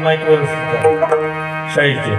माहिती शाहीचे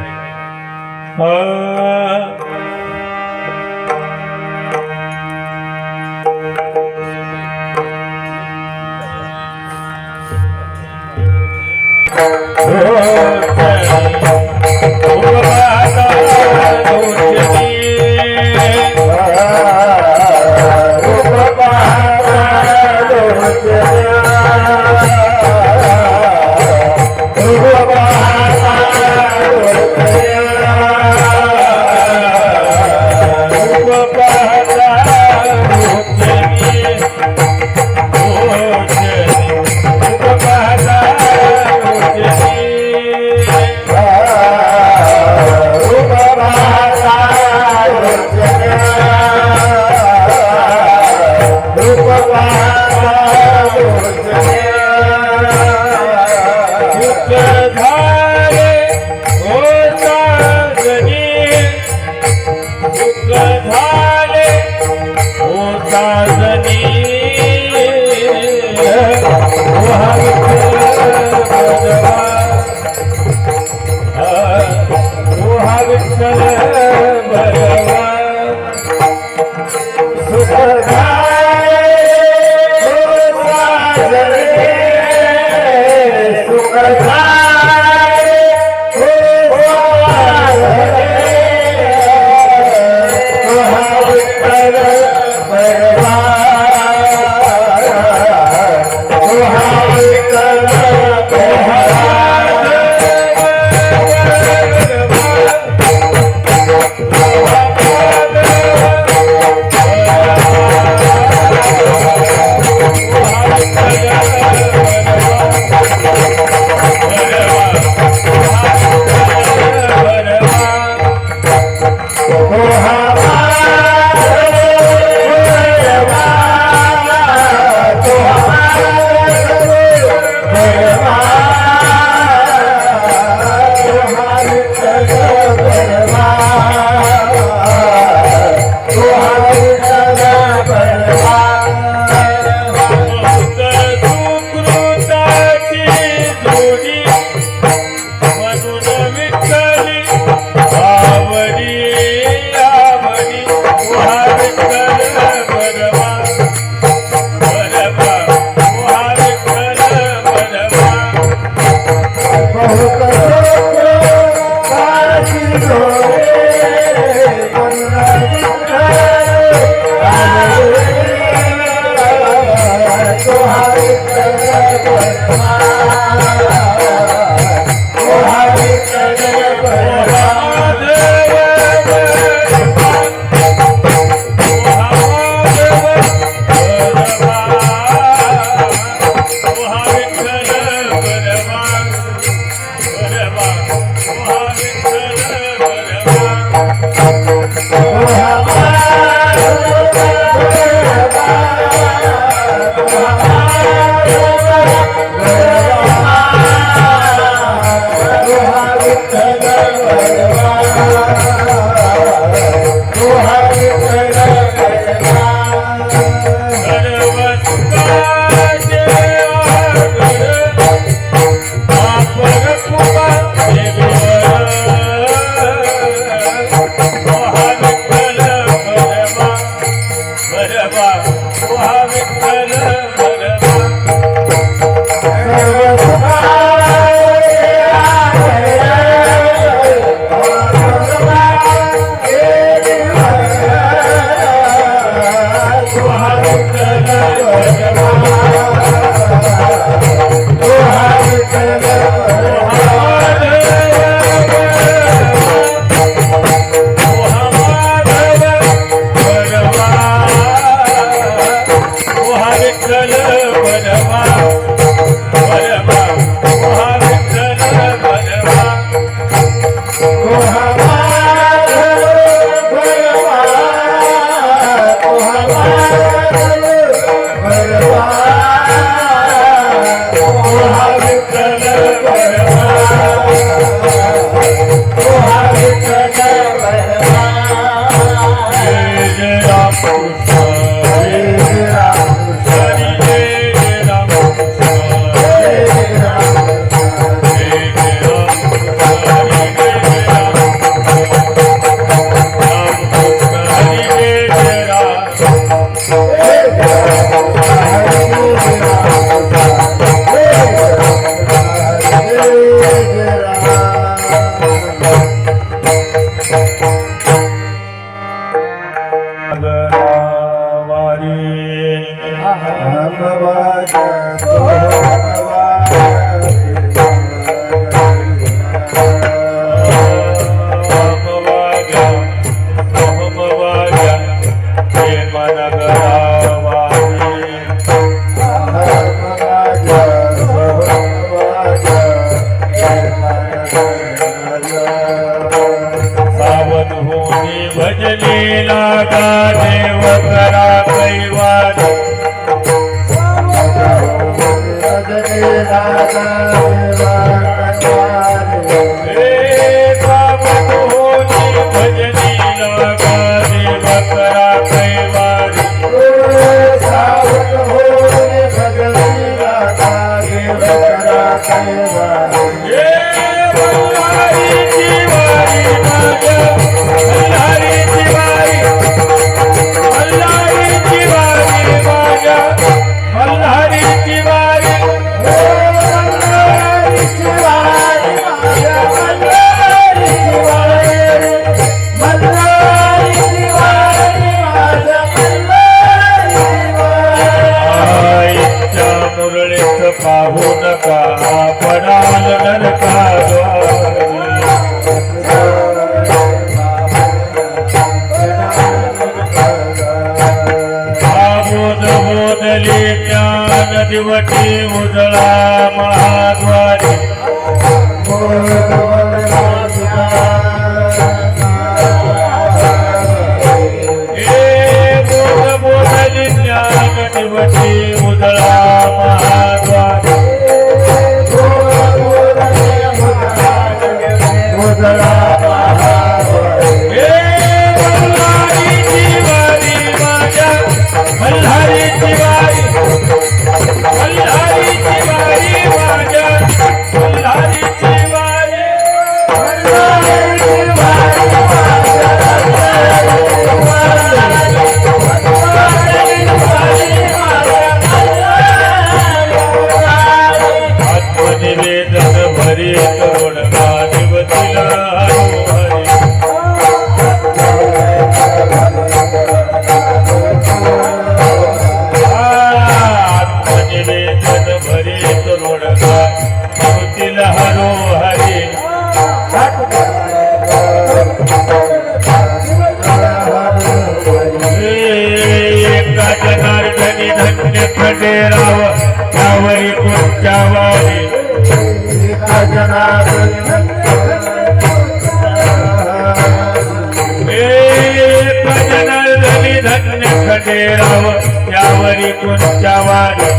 दिवटी उजळा महाद्वारी बोधली ज्ञान दिवटी उजळा महाद्वारी त्यावरी कोणत्या वारी जनार्दनी धन्य खंडेराव त्यावरी कोणत्या वारी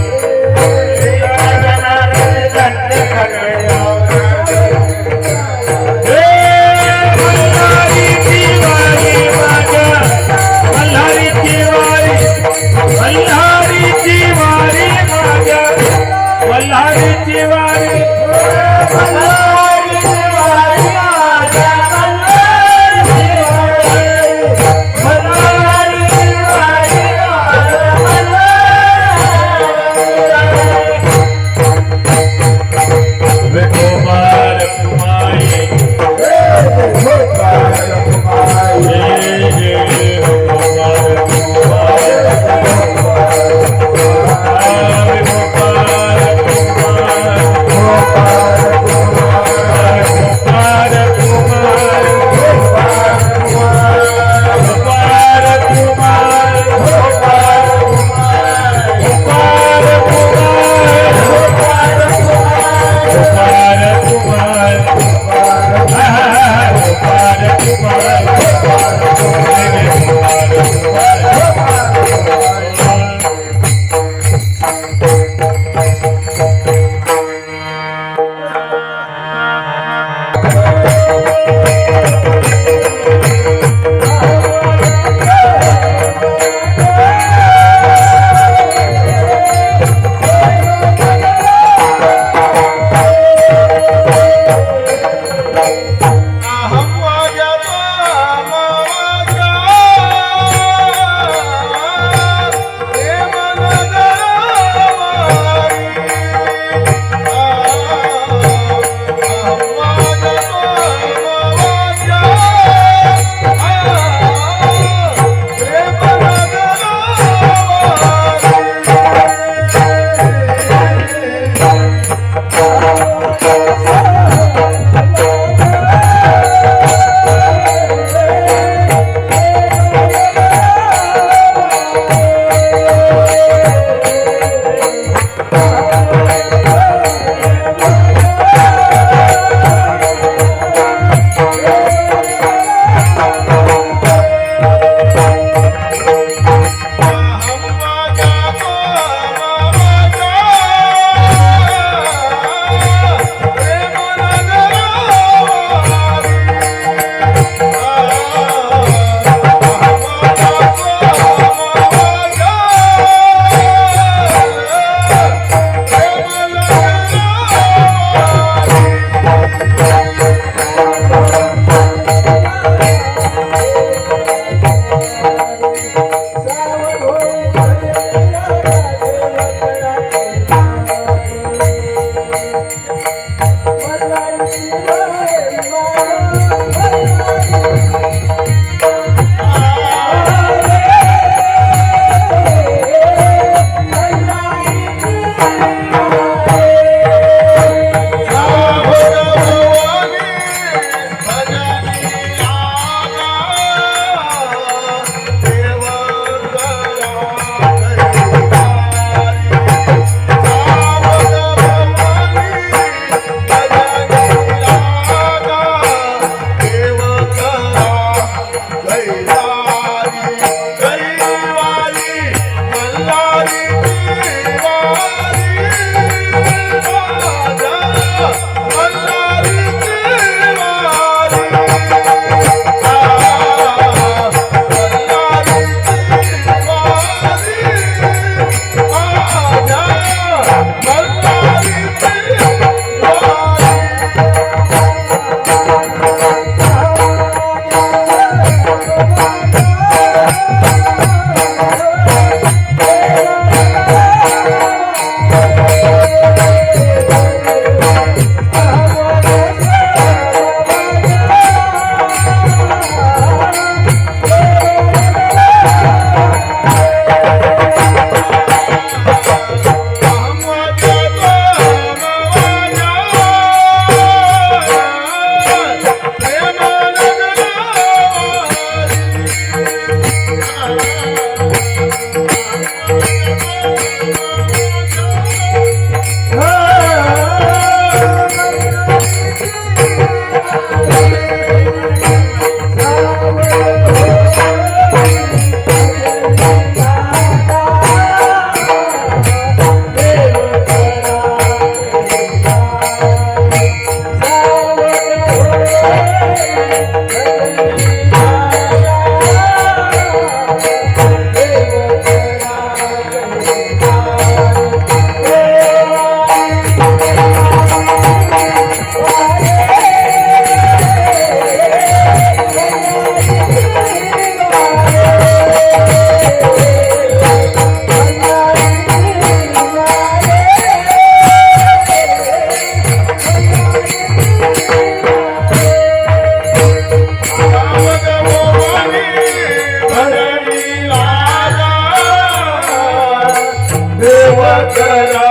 करा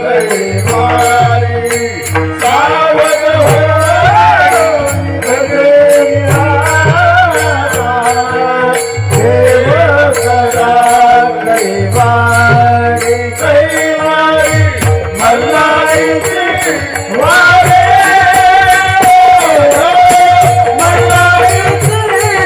कैवारी सावध हो देव करा कैवारी कैवारी मल्हारीची वारी मल्हारीची वारी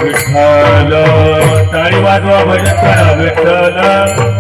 विठ्ठल टाळी वाजवा भजन करा विठ्ठल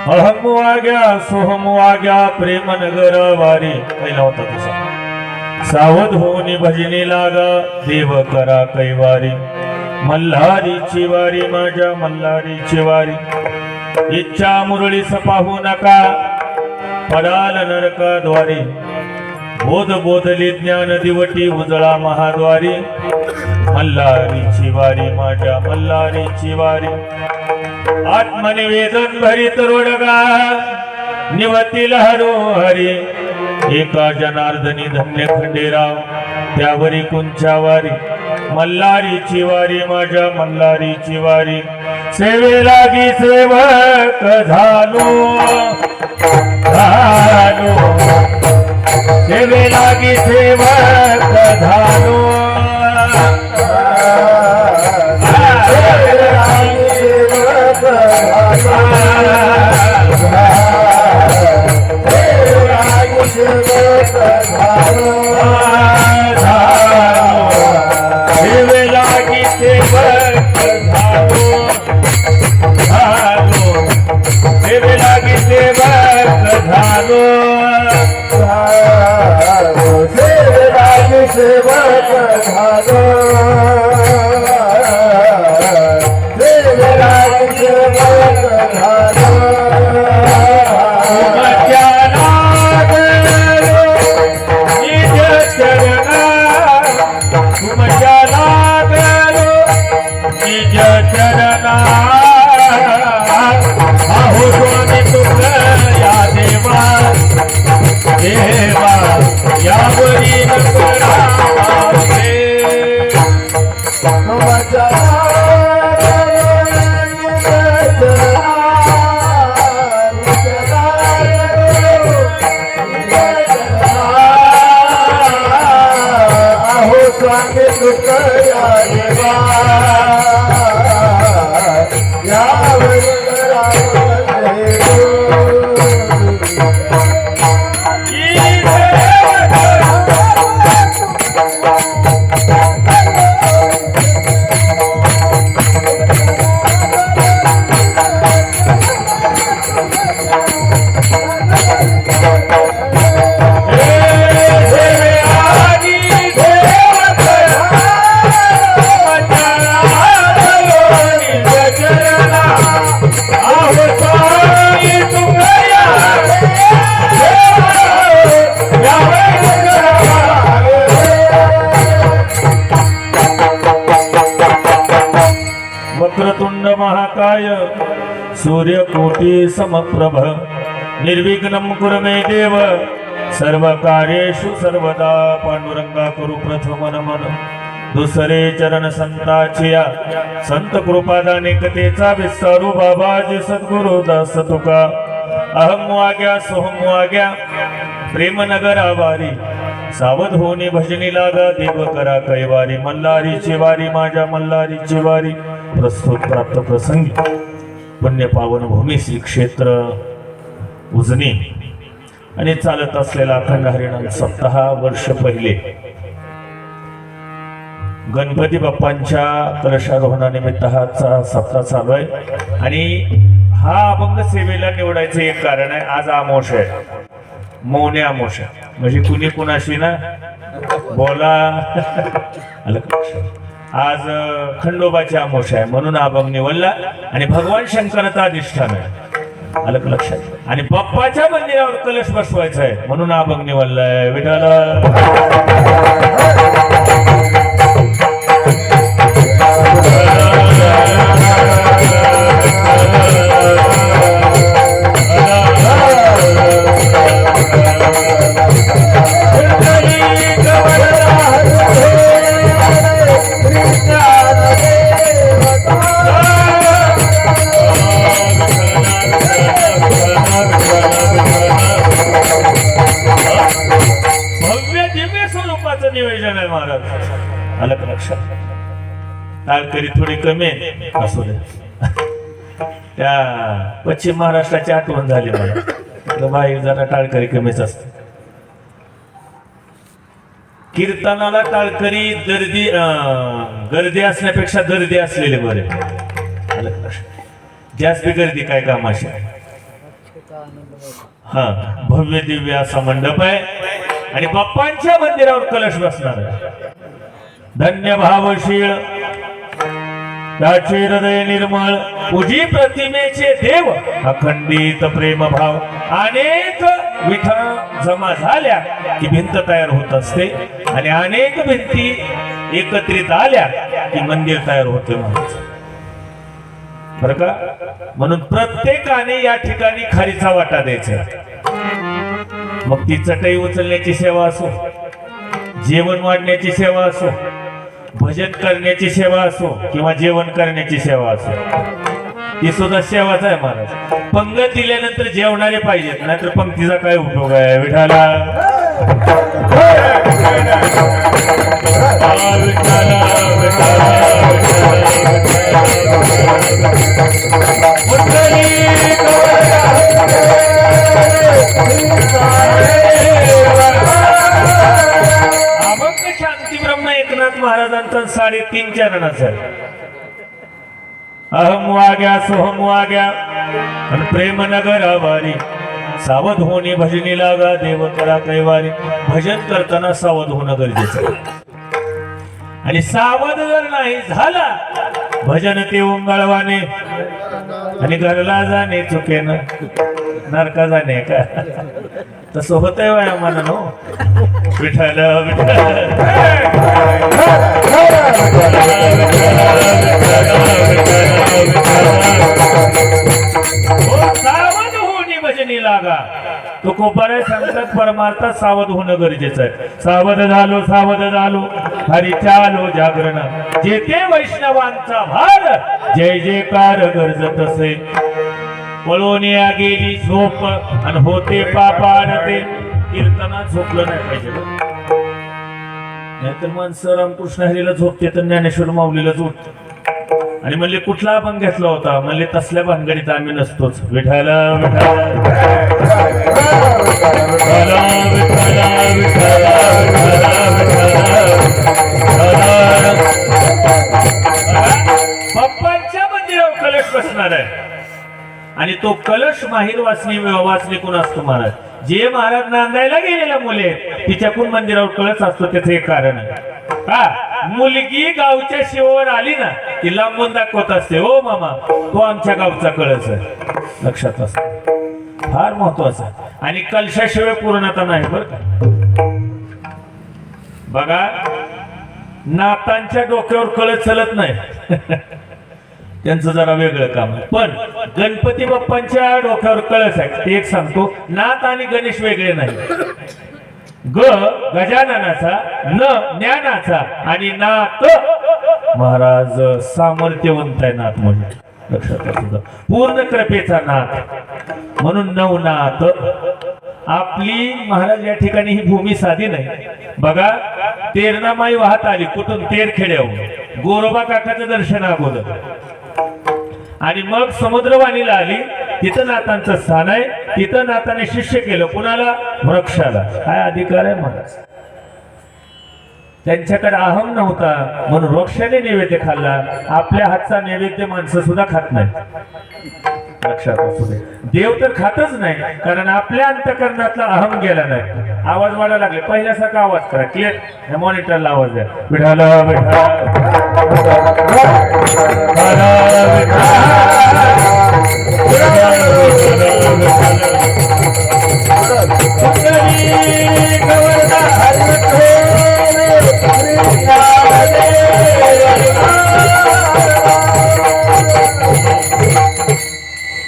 अहम वाग्या सोहम वाग्या प्रेम नगर वारी पहिला होता तसा सावध होऊन भजनी लागा देव करा कैवारी मल्हारीची वारी माझ्या मल्हारीची वारी इच्छा मुरळीस पाहू नका पडाल नरकाद्वारी बोध बोधली ज्ञान दिवटी उजळा महाद्वारी मल्हारीची वारी माझ्या मल्हारीची वारी आत्मनिवेदन भरीत रोडगा निवतील हरो हरी एका जनार्दनी धन्य खंडेराव त्यावरी कुंच्या वारी मल्हारीची वारी माझ्या मल्हारीची वारी सेवे लागी सेवक झालो सेवे लागी सेवक झालो अहो स्वामी तुका या देवा देवा यावरी नकरावे स्वामी तुकया देवा यावरी वक्रतुंड महाकाय सूर्यकोटि समप्रभ निर्विघ्नं कुरु मे देव सर्वकार्येषु सर्वदा पांडुरंगा करू प्रथम नमन दुसरे चरण संताचिया संत कृपादाने कथेचा विस्तारू बाबाजी सद्गुरु दास तुका अहम वाग्या सोहम वाग्या प्रेमनगर आवारी सावध होणे भजनी लागा देव करा कैवारी मल्हारीची वारी माझ्या मल्हारीची वारी प्रस्तुत प्राप्त प्रसंगी पुण्य पावन भूमी श्री क्षेत्र उजनी आणि चालत असलेला अखंड हरिनाम सप्ताह वर्ष पहिले गणपती बाप्पांच्या कलशारोहणानिमित्त हा सप्ताह चालू आहे आणि हा अभंग सेवेला निवडायचं एक कारण आहे. आज आमोश आहे, मौने आमोश आहे, म्हणजे कुणी कुणाशी ना बोला आलं का? आज खंडोबाची आमोश आहे म्हणून हा अभंग निवडला आणि भगवान शंकराचा अधिष्ठान आहे, आलं का लक्षात? आणि बाप्पाच्या मंदिरावर कलश बसवायचा आहे म्हणून हा अभंग निवडलाय. विठाला भव्य दिव्य स्वरूपाचं नियोजन आहे महाराज, आलं का लक्षात? टाळकरी थोडी कमी आहे, असू दे. त्या पश्चिम महाराष्ट्राची आठवण झाली मला, बाई जरा टाळकरी कमीच असते. कीर्तनाला टाळकरी गर्दी असण्यापेक्षा गर्दी असलेले बरे, आलं का लक्षात? जास्त गर्दी काय कामाशी. हा भव्य दिव्य असा मंडप आहे आणि बाप्पांच्या मंदिरावर कलश बसणार आहे. धन्य भावशीळ त्याचे हृदय निर्मळ पूजी प्रतिमेचे देव अखंडित प्रेम भाव अनेक विठा जमा झाल्या की भिंत तयार होत असते आणि अनेक भिंती एकत्रित आल्या की मंदिर तयार होते बरं का? म्हणून प्रत्येकाने या ठिकाणी खारीचा वाटा द्यायचा. मग ती चटई उचलण्याची सेवा असो, जेवण वाढण्याची सेवा असो, भजन करण्याची सेवा असो किंवा जेवण करण्याची सेवा असो, ती सुद्धा सेवाच आहे महाराज. पंगत दिल्यानंतर जेवणारे पाहिजेत, नाहीतर पंक्तीचा काय उपयोग आहे. विठाला अभंग शांती ब्रह्म एकनाथ महाराजांचा 3.5 चरणाचा आहे. अहम वाग्या सोहम वाग्या आणि प्रेम नगर आवारी सावध होणे भजनी लागा देव करा कैवारी. भजन करताना सावध होणं गरजेचं आहे आणि सावध जर नाही झाला भजन ते उंगळवाने आणि घरला जाणे चुकेनं नरका जाणे का तसं होतंय वया मला नो. विठ्ठल विठ्ठल तो कोपारे सांगतात परमार्थात सावध होणं गरजेचं आहे. सावध झालो हरीच्या आलो जागरण, जेथे वैष्णवांचा भार जय जयकार गरजत असे. पळून या गेली झोप आणि होते पापाडते. कीर्तनात झोपलं नाही पाहिजे, नाहीतर माणसं रामकृष्ण हरीला झोपते तर ज्ञानेश्वर माऊलीला झोपते. आणि म्हणले कुठला अभंग घेतला होता? म्हणले तसल्या भानगडीत आम्ही नसतोच. विठाला विठाला बाप्पांच्या मंदिरावर कलश बसणार आहे. आणि तो कलश माहीर वाचनी कोण असतो महाराज? जे महाराज नांदायला गेलेल्या मुले तिच्याकून मंदिरावर कळस असतो. त्याचं एक कारण आहे. हा, मुलगी गावच्या शिवावर आली ना, ती लांबून दाखवत असते, हो मामा तो आमच्या गावचा कळस आहे. लक्षात असत, फार महत्वाचं. आणि कलशाशिवाय पूर्णता नाही बरं का. बघा, नातांच्या डोक्यावर कळस चलत नाही. त्यांचं जरा वेगळं काम आहे. पण गणपती बाप्पांच्या डोक्यावर कळस आहे. ते एक सांगतो, नाथ आणि गणेश वेगळे नाही. गजाननाचा, न ज्ञानाचा, आणि नाथ महाराज सामर्थ्यवंत आहे. नाथ म्हणजे लक्षात असू, पूर्ण कृपेचा नाथ म्हणून नवनाथ. आपली महाराज या ठिकाणी ही भूमी साधी नाही. बघा, तेरणामाई वाहत आली कुठून? तेरखेड्याहून. गोरोबा काकाचं दर्शन अगोदर, आणि मग समुद्रवाणीला आली. तिथं नाथांचं स्थान आहे. तिथं नाथाने शिष्य केलं कुणाला? वृक्षाला. काय अधिकार आहे महाराज? त्यांच्याकडे अहम नव्हता म्हणून वृक्षाने नैवेद्य खाल्ला. आपल्या हातचा नैवेद्य माणसं सुद्धा खात नाही. लक्षात असू दे. देव तर खातच नाही, कारण आपल्या अंतकरणातला अहम गेला नाही. आवाज वाढायला लागले, पहिल्यासारखा आवाज करा. क्लिअर, या मॉनिटरला आवाज द्या. विठाला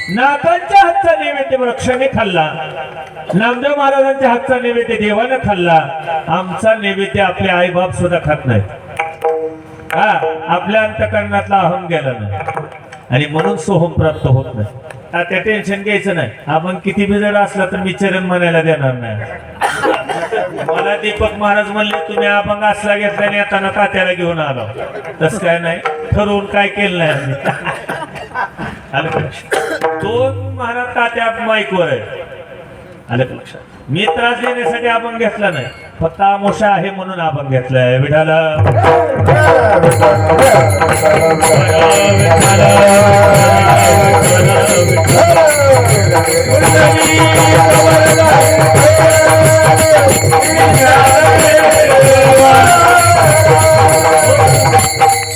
नाथांच्या हातचा नैवेद्य वृक्षाने खाल्ला. नामदेव महाराजांच्या हातचा नैवेद्य देवानं खाल्ला. आमचा नैवेद्य आपले आई बाप सुद्धा खात नाहीत. हा, आपल्या अंतकरणातला अहम गेला नाही, आणि म्हणून सोहम प्राप्त होत नाही. त्या टेन्शन घ्यायचं नाही. आपण किती बिजड असला तर मी चरण म्हणायला देणार नाही. मला दीपक महाराज म्हणले, तुम्ही अभंग असला घेतला आणि येताना तात्याला घेऊन आलो. तस काय नाही, ठरवून काय केलं नाही आम्ही. दोन महाराज तात्या माईकवर आहे. आलं का लक्षात? मी त्रास देण्यासाठी अभंग घेतला नाही, फक्त आमोशा आहे म्हणून अभंग घेतलाय. विठाला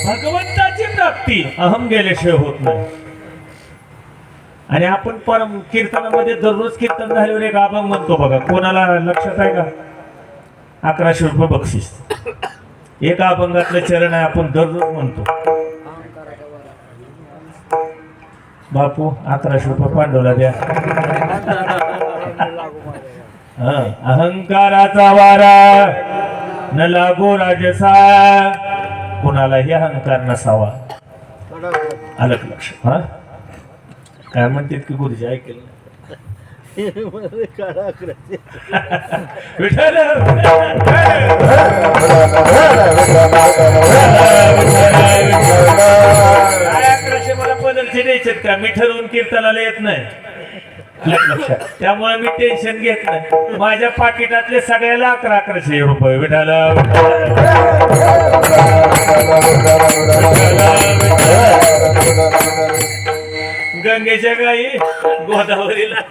भगवंताची प्राप्ती अहम गेल्याशिवाय होत नाही. आणि आपण परम कीर्तनामध्ये दररोज कीर्तन झाल्यावर एक अभंग म्हणतो बघा. कोणाला लक्षात आहे का? 1100 रुपये बक्षीस. एका अभंगातलं चरण आहे, आपण दररोज म्हणतो. बापू 1100 रुपये पांडवला द्या. अहंकाराचा वारा न लागो राजसा, कोणालाही अहंकार नसावा. आलं का लक्षात? हा, काय म्हणतात की गुरुजी ऐकलं विठ्ठल मला बदलचे द्यायचे का? मी ठरवून कीर्तनाला येत नाही. लक्षात, त्यामुळे मी टेन्शन घेत नाही. माझ्या पाकिटातले सगळ्याला 1100 रुपये. विठाला गंगेच्या गाई गोदावरीला.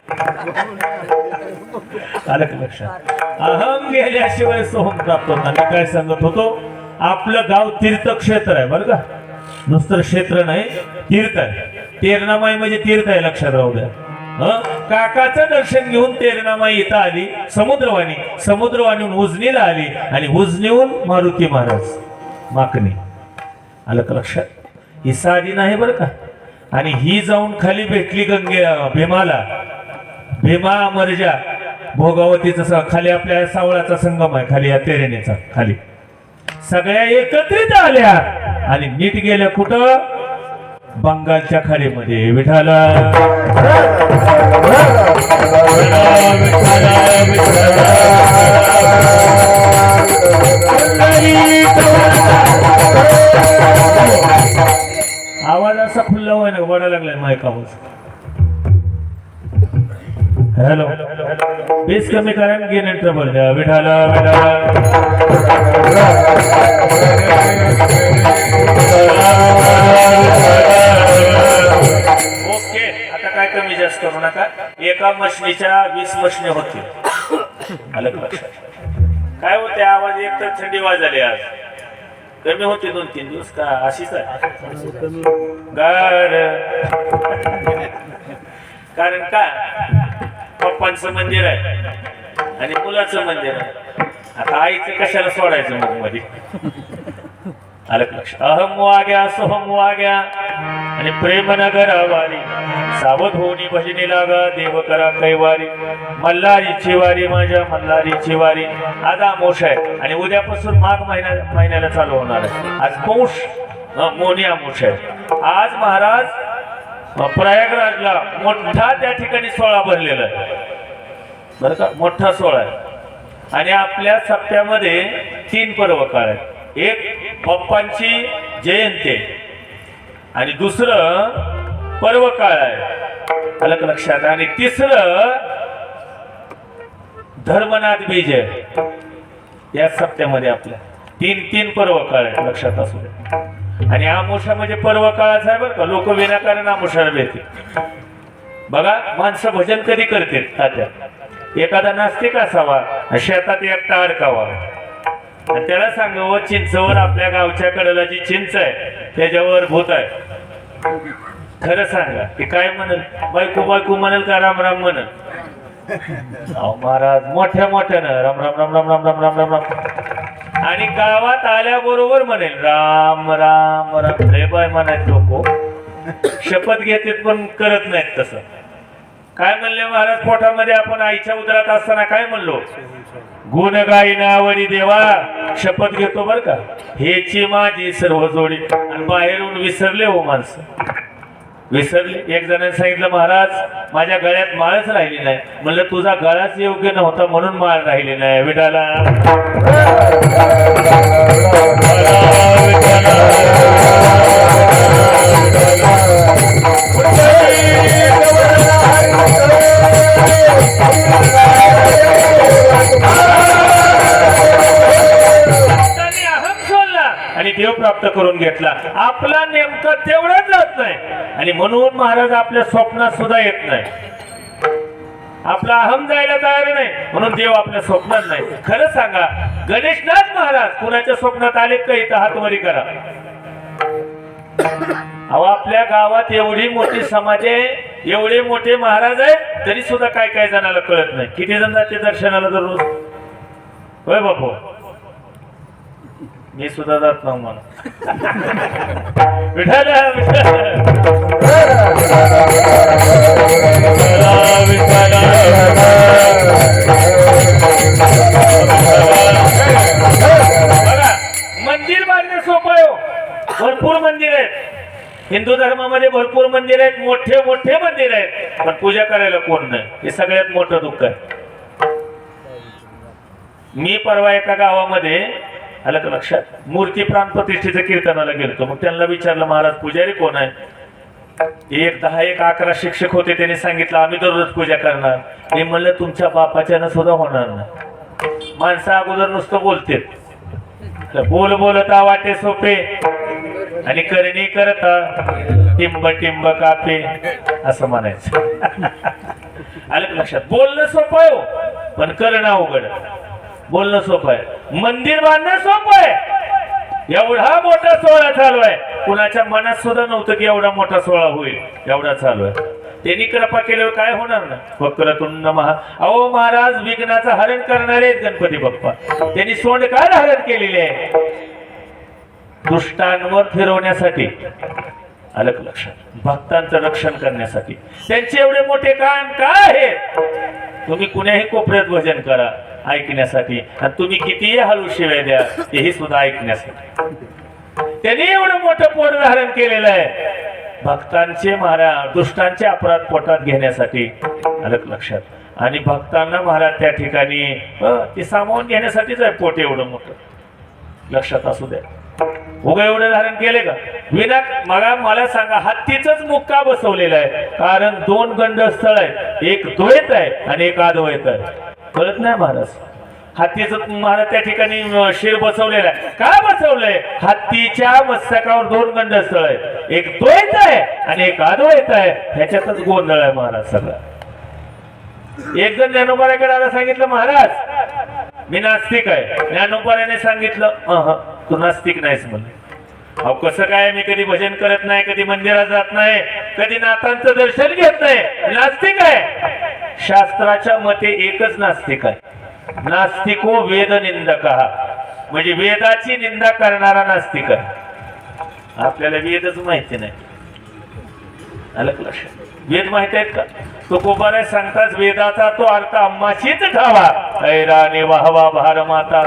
आलं का लक्षात? अहम गेल्याशिवाय सोहम प्राप्त होता. मी काय सांगत होतो, आपलं गाव तीर्थक्षेत्र आहे बरं का. नुसतं क्षेत्र नाही, तीर्थ आहे. तेरणामाई म्हणजे तीर्थ आहे, लक्षात राहू द्या. काकाचं दर्शन घेऊन तेरणामाई इथं आली. समुद्रवाणीहून उजनीला आली, आणि उजनीहून मारुती महाराज माकणी. आलं का लक्षात? ही साधी नाही बरं का. आणि ही जाऊन खाली भेटली गंगे भीमाला. भीमा मर्जा भोगावतीचा खाली आपल्या सावळाचा संगम आहे, खाली या तेरेनेचा खाली सगळ्या एकत्रित आल्या आणि नीट गेल्या कुठं? बंगालच्या खाडीमध्ये. विठाला आवाज असा खुल्ला होय ना, वडा लागलाय माईक आवाज. हॅलो, बेस कमी करा, गेन ट्रबल द्या. विठाला ओके. आता काय कमी जास्त करू नका. एका मशनीच्या 20 मशनी होतील. आलं का लक्षात? काय होते आवाज? एक तर थंडी वाजली, आज कमी होते 2-3 दिवस का अशीच आहे गार. कारण का पप्पांचं मंदिर आहे आणि मुलाचं मंदिर आहे. आता आईचं कशाला सोडायचं मग मध्ये? आलं लक्षात? अहम वाग्या सोहम वाग्या आणि प्रेम नगर वारी सावध होणी भजनी लागा देव करा कैवारी. मल्हारीची वारी माझ्या मल्हारीची वारी. आज आमोश आहे आणि उद्यापासून माघ महिन्याला चालू होणार आहे. आज पौष मोनी आमोश आहे. आज महाराज प्रयागराजला मोठा त्या ठिकाणी सोहळा भरलेला आहे बरं का, मोठा सोहळा आहे. आणि आपल्या सप्त्यामध्ये 3 पर्व काळ आहेत. एक पप्पांची जयंती आणि दुसरं पर्व काळ आहे, आलं का लक्षात? आणि तिसरं धर्मनाथ बीज आहे. या सप्त्यामध्ये आपल्या 3 पर्व काळ आहेत, लक्षात असू दे. आणि आमोशा म्हणजे पर्व काळाचा आहे बरं का. लोक विनाकारण आमोशाला भेटते. बघा, माणसं भजन कधी करते तात्या? एखादा नास्तिक असावा, शेतात एकटा अडकावा आणि त्याला सांगावं चिंचवर आपल्या गावच्या कडेला जी चिंच आहे त्याच्यावर भूत आहे. खरं सांगा, की काय म्हणल? बायको म्हणल का राम राम म्हणल? अहो महाराज, मोठ्या मोठ्यानं राम राम राम राम राम राम राम राम राम. आणि गावात आल्याबरोबर म्हणेल राम राम राम. रे बाय म्हणायत लोक, शपथ घेतात पण करत नाहीत तसं. काय म्हणले महाराज? पोटामध्ये आपण आईच्या उदरात असताना काय म्हणलो? गुण गायनावरी देवा शपथ घेतो बर का, हेची माझी सर्व जोडी. आणि बाहेरून विसरले हो माणसं, विसरले. एक जणांनी सांगितलं, महाराज माझ्या गळ्यात माळच राहिली नाही. म्हणलं तुझा गळाच योग्य नव्हता म्हणून माळ राहिली नाही. विठाला आणि देव प्राप्त करून घेतला. आपला नेमका तेवढाच जात नाही आणि म्हणून महाराज आपल्या स्वप्नात सुद्धा येत नाही. आपला अहम जायला तयार नाही म्हणून देव आपल्या स्वप्नात नाही. खरं सांगा, गणेशनाथ महाराज कुणाच्या स्वप्नात आले का? इथं हात वरी करा. अहो, आपल्या गावात एवढी मोठी समाज आहे, एवढे मोठे महाराज आहेत, तरी सुद्धा काय काय जणाला कळत नाही. किती जण जाते दर्शनाला दररोज? होय बापू, मी सुद्धा जात नाही म्हणून. मंदिर बांधणे सोपं आहे. भरपूर मंदिर आहेत हिंदू धर्मामध्ये, भरपूर मंदिर आहेत, मोठे मोठे मंदिर आहेत, पण पूजा करायला कोण नाही. हे सगळ्यात मोठं दुःख आहे. मी परवा एका गावामध्ये, आलं का लक्षात, मूर्ती प्राण प्रतिष्ठेच्या कीर्तनाला गेलतो. मग त्यांना विचारलं, महाराज पुजारी कोण आहे? 1, 10, 1, 11 शिक्षक होते. त्यांनी सांगितलं आम्ही दररोज पूजा करणार. मी म्हणलं तुमच्या बापाच्यानं सुद्धा होणार नाही. माणसं अगोदर नुसतं बोलते, बोल बोलता वाटे सोपे आणि करणी करता टिंब टिंब कापे असं म्हणायचं. आलं का लक्षात? बोलणं सोपं आहे हो, पण करणं अवघड. बोलणं सोपं आहे, मंदिर बांधणं सोपं आहे. एवढा मोठा सोहळा चालू आहे, कुणाच्या मनात सुद्धा नव्हतं की एवढा मोठा सोहळा होईल. एवढा चालू आहे. त्यांनी कृपा केल्यावर काय होणार ना? वक्रतुंड महा. अहो महाराज, विघ्नाचं हरण करणारे आहेत गणपती बाप्पा. त्यांनी सोंड काय हरण केलेले आहे? दुष्टांवर फिरवण्यासाठी. आलं का लक्षात? भक्तांचं रक्षण करण्यासाठी. त्यांचे एवढे मोठे कान का आहेत? तुम्ही कुण्याही कोपऱ्यात भजन करा ऐकण्यासाठी, आणि तुम्ही कितीही हळू शिवाय द्या तेही सुद्धा ऐकण्यासाठी. त्यांनी एवढं मोठं पोट धारण केलेलं आहे भक्तांचे महाराज दुष्टांचे अपराध पोटात घेण्यासाठी. आलं का लक्षात? आणि भक्तांना महाराज त्या ठिकाणी ते सामावून घेण्यासाठीच आहे पोट एवढं मोठं. लक्षात असू द्या. उगा एवढं धारण केले का? विना मला सांगा, हत्तीच मुख का बसवलेलं आहे? कारण 2 गंडस्थळ आहेत, एक द्वैत आहे आणि एक अद्वैत आहे. कळत नाही महाराज? हत्तीचं महाराज त्या ठिकाणी शिर बसवलेलं आहे. का बसवलंय? हत्तीच्या मस्तकावर 2 गंडस्थळ आहेत, एक द्वैत आहे आणि एक अद्वैत आहे. ह्याच्यातच गोंधळ आहे महाराज सगळा. एक जण ज्ञानोबाराकडे आला, सांगितलं महाराज मी नास्तिक आहे. ज्ञानोबाराने सांगितलं तू नास्तिक नाहीस म्हणून. अहो कसं काय? मी कधी भजन करत नाही, कधी मंदिरात जात नाही, कधी नाथांचं दर्शन घेत नाही, नास्तिक आहे. शास्त्राच्या मते एकच नास्तिक आहे, नास्तिको वेद निंदक, म्हणजे वेदाची निंदा करणारा नास्तिक आहे. आपल्याला वेदच माहिती नाही. आलं का लक्षात? वेद माहिती आहेत का? तो कोबारा सांगताच वेदाचा तो अर्थ आम्हाशीच ठावा, ऐराने वाहवा भार माता.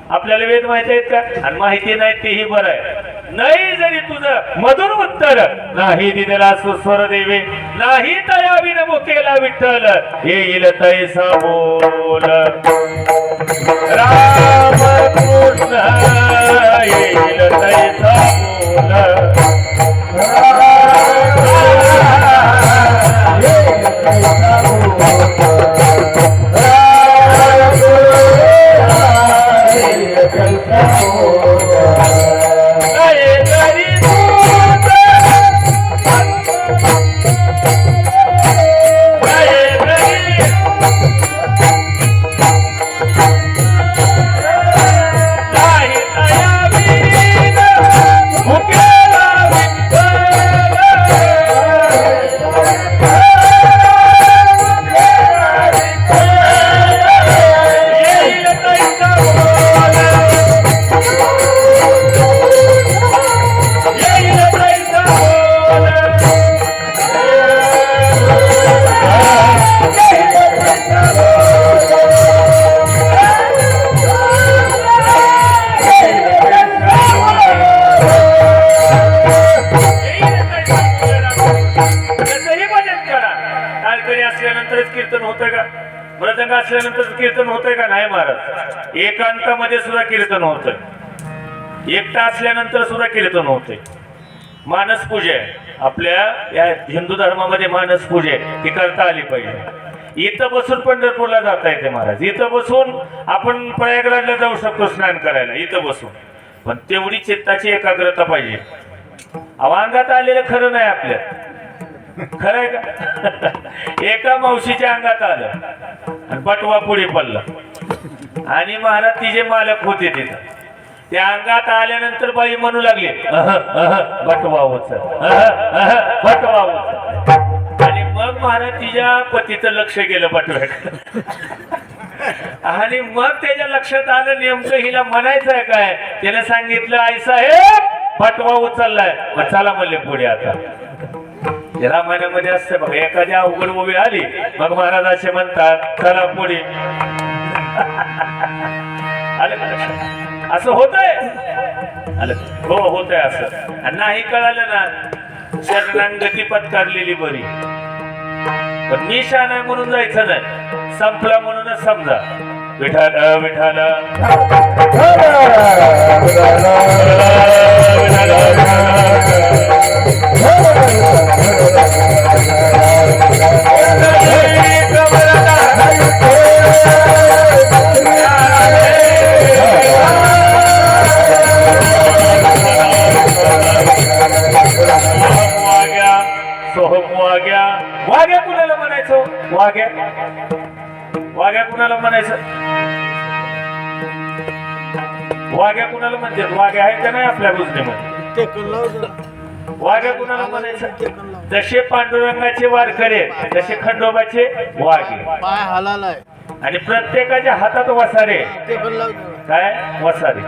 आपल्याला वेद माहिती आहेत का? आणि माहिती नाही तेही बरं आहे. नाही जरी तुझं मधुर उत्तर नाही दिलेला सुस्वर देवे, नाही तया विनमो केला विठ्ठल, येईल तैसा बोल राम कृष्ण, येईल तैसा असल्यानंतर कीर्तन होतंय का? नाही महाराज. एकांतामध्ये सुद्धा कीर्तन होतंय, एकटा असल्यानंतर सुद्धा कीर्तन होतंय. मानस पूजा आहे आपल्या या हिंदू धर्मामध्ये, मानस पूजा ती करता आली पाहिजे. इथं बसून पंढरपूरला जाता येते महाराज, इथं बसून आपण प्रयागराजला जाऊ शकतो स्नान करायला इथं बसून, पण तेवढी चित्ताची एकाग्रता पाहिजे. अवांगात आलेलं खरं नाही आपल्या, खरं आहे का? एका मावशीच्या अंगात आलं आणि बटवा पुढे पडला, आणि महाराज तिचे मालक होते तिथं. त्या अंगात आल्यानंतर बाई म्हणू लागले बटवा उचल, बटवा उचल. आणि मग महाराज तिच्या पतीचं लक्ष गेलं बटव्याकडे, आणि मग त्याच्या लक्षात आलं नेमकं हिला म्हणायचं आहे काय. त्याने सांगितलं आई साहेब बटवा उचललाय, मग चला म्हणले पुढे. आता रामायणामध्ये असते बघा, एखादी अवघड उभी आली मग महाराज असे म्हणतात चला पुढे. आलं असं होतंय? आलं हो, होतंय असं. आणि नाही कळालं ना शरणांगती पत्कारलेली बरी, पण मी शान आहे म्हणून जायचं नाही, संपला म्हणूनच समजा. विठाल विठाल वाघ्या कुणाला म्हणायचं? वाघ्या वाघ्या कुणाला म्हणायचं? वाघ्या कुणाला म्हणतात? वाघ्या आहे का नाही आपल्या बुजणीमध्ये? वाघ्या कुणाला म्हणायचं? जसे पांडुरंगाचे वारकरी तसे खंडोबाचे वाघे. पाय हलालाय आणि प्रत्येकाच्या हातात वसारे. काय वसारे?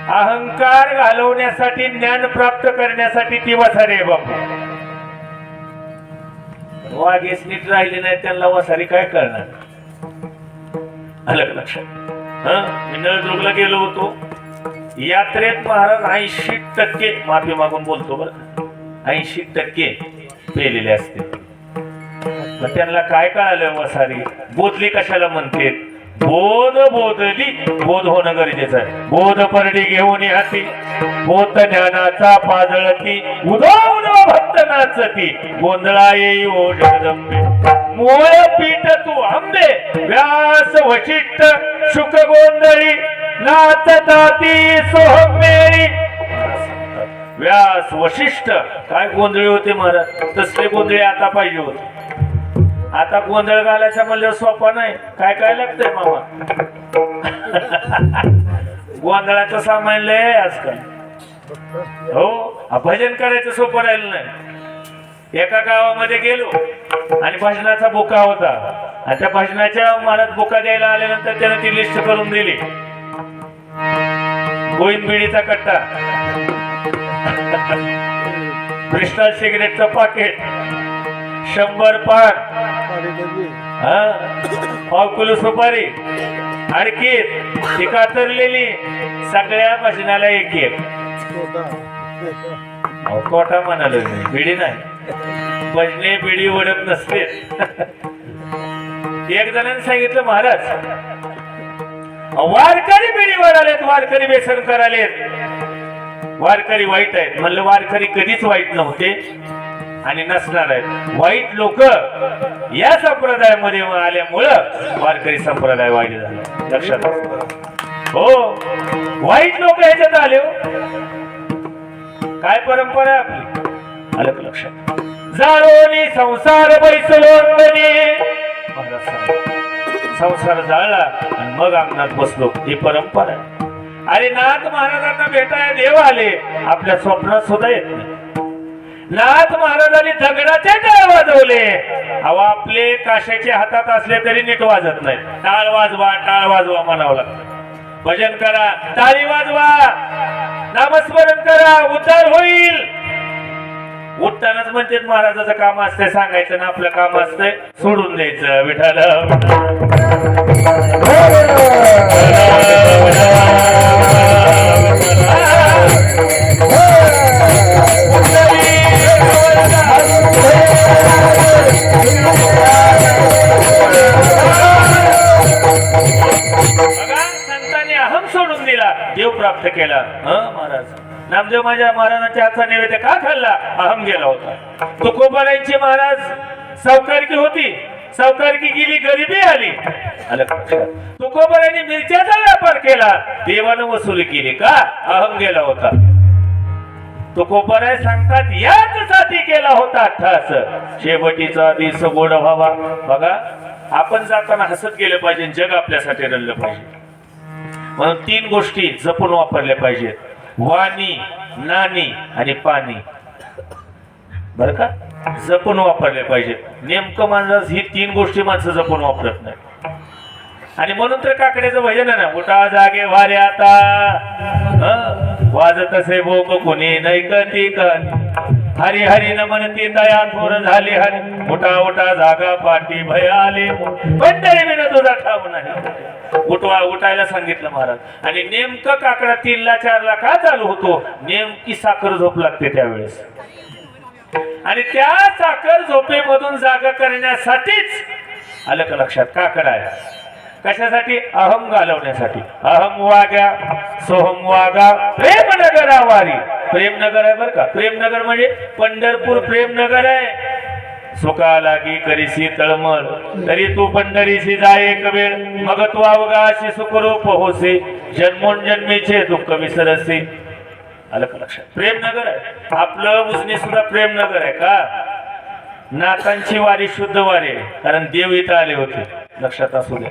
अहंकार घालवण्यासाठी, ज्ञान प्राप्त करण्यासाठी ती वसारी आहे बापू. वाघेस नीट राहिले नाही त्यांना वसारी काय करणार. आलं का लक्षात? मी नळदुर्गला गेलो होतो. यात्रेत महाराज 80% माफी मागून बोलतो बरं, 80% पेलेले असते. मग त्यांना काय कळालं वसारी बोधली कशाला म्हणते. बोध बोधली, बोध होणं गरजेचं आहे. बोध परडी घेऊन हाती, बोध ज्ञानाचा पाजळती, उदो उदो भक्त नाचती, गोंधळा येई ओ जगदंबे. मोळ पीठ तू आंबे, व्यास वशिष्ठ शुक गोंधळी, नाचताती सोहमेळी. व्यास वशिष्ठ काय गोंधळी होते महाराज, तसले गोंधळी आता पाहिजे होते. आता गोंधळ घालायचा म्हणल्यावर सोपा नाही. काय काय लागतंय मामा. गोंधळाचं सामान लय आजकाल. हो, भजन करायचं सोपं राहिलं नाही. एका गावामध्ये गेलो आणि भजनाचा बुका होता आणि त्या भजनाच्या महाराज बुका द्यायला आल्यानंतर त्याने ती लिस्ट करून दिली. गोविंद बिडीचा कट्टा, क्रिस्टल सिगरेटचं पाकिट, 100 पान, 5 किलो सुपारी, अडकीत ती कातरलेली, सगळ्या भजनाला एक एक. कोटा म्हणालो मी, बिडी नाही. भजने बिडी ओढत नसते. एक जणांनी सांगितलं महाराज वारकरी बिडी वडालेत, वारकरी व्यसन करालेत, वारकरी वाईट आहेत. म्हणलं वारकरी कधीच वाईट नव्हते आणि नसणार आहेत. वाईट लोक या संप्रदायामध्ये आल्यामुळं वारकरी संप्रदाय वाईट झाला. लक्षात हो, वाईट लोक ह्याच्यात आले. काय परंपरा आहे आपली, आलं का लक्षात. जाळोनी संसार बैसलोंदनी, संसार जाळला आणि मग अंगणात बसलो, ही परंपरा आहे. अरे नाथ महाराजांना भेटायला देव आले, आपल्या स्वप्नात सुद्धा येत नाही. नाथ महाराजांनी दगडाचे टाळ वाजवले, अहो आपले काशाचे हातात असले तरी नीट वाजत नाही. टाळ वाजवा म्हणावं लागतं. भजन करा, टाळी वाजवा, नामस्मरण करा, उद्धार होईल. उठतानाच म्हणते महाराजाचं काम असतंय सांगायचं ना, आपलं काम असतंय सोडून द्यायचं. विठाल संतांनी अहम सोडून दिला, देव प्राप्त केला. महाराज नामदेव माझ्या महाराजांच्या हातचा नैवेद्य का खाल्ला, अहम गेला होता. तुकोबारांची महाराज सावकारकी होती, सावकारकी गेली, गरिबी आली. तुकोबारांनी मिरच्याचा व्यापार केला, देवानं वसुली केली का, अहम गेला होता. तुकोबाराय सांगतात याच साठी केला होता अठ्ठास, शेवटीचा दिस गोड व्हावा. बघा आपण जाताना हसत गेले पाहिजे, जग आपल्यासाठी रडलं पाहिजे. म्हणून 3 गोष्टी जपून वापरल्या पाहिजेत, वाणी, नाणी आणि पाणी. बर का, जपून वापरले पाहिजेत. नेमकं माणूस ही 3 गोष्टी माणसं जपून वापरत नाही. आणि म्हणून तर काकड्याचं भजन आहे ना, उठा जागे वारे आता, वाजत असे भोग कोणी नैकती हरी हरी न म्हणती दया थोर झाली हरी, उठा उठा जागा पाठी भय आले, पंढरी विना तुझा ठाव नाही. उठायला सांगितलं महाराज. आणि नेमकं काकडा 3ला 4ला का चालू होतो, नेमकी साखर झोप लागते त्यावेळेस. आणि त्या साखर झोपेमधून जागा करण्यासाठीच, आलं का लक्षात, काकडा आहे. कशासाठी, अहम घालवण्यासाठी. अहम वाग्या सोहम वागा प्रेमनगर आवारी. प्रेमनगर आहे बर का, प्रेमनगर म्हणजे पंढरपूर प्रेमनगर आहे. सुका लागी करीसी तळमळ, तरी तू पंढरीशी जाय एक वेळ, मग तू अवघाशी सुखरूप होसे, जन्मोन जन्मीचे दुःख विसरसे. आलं का लक्षात, प्रेमनगर आहे आपलं. उजनी सुद्धा प्रेमनगर आहे का. नाथांची वारी शुद्ध वारी आहे, कारण देव इथं आले होते. लक्षात असू दे.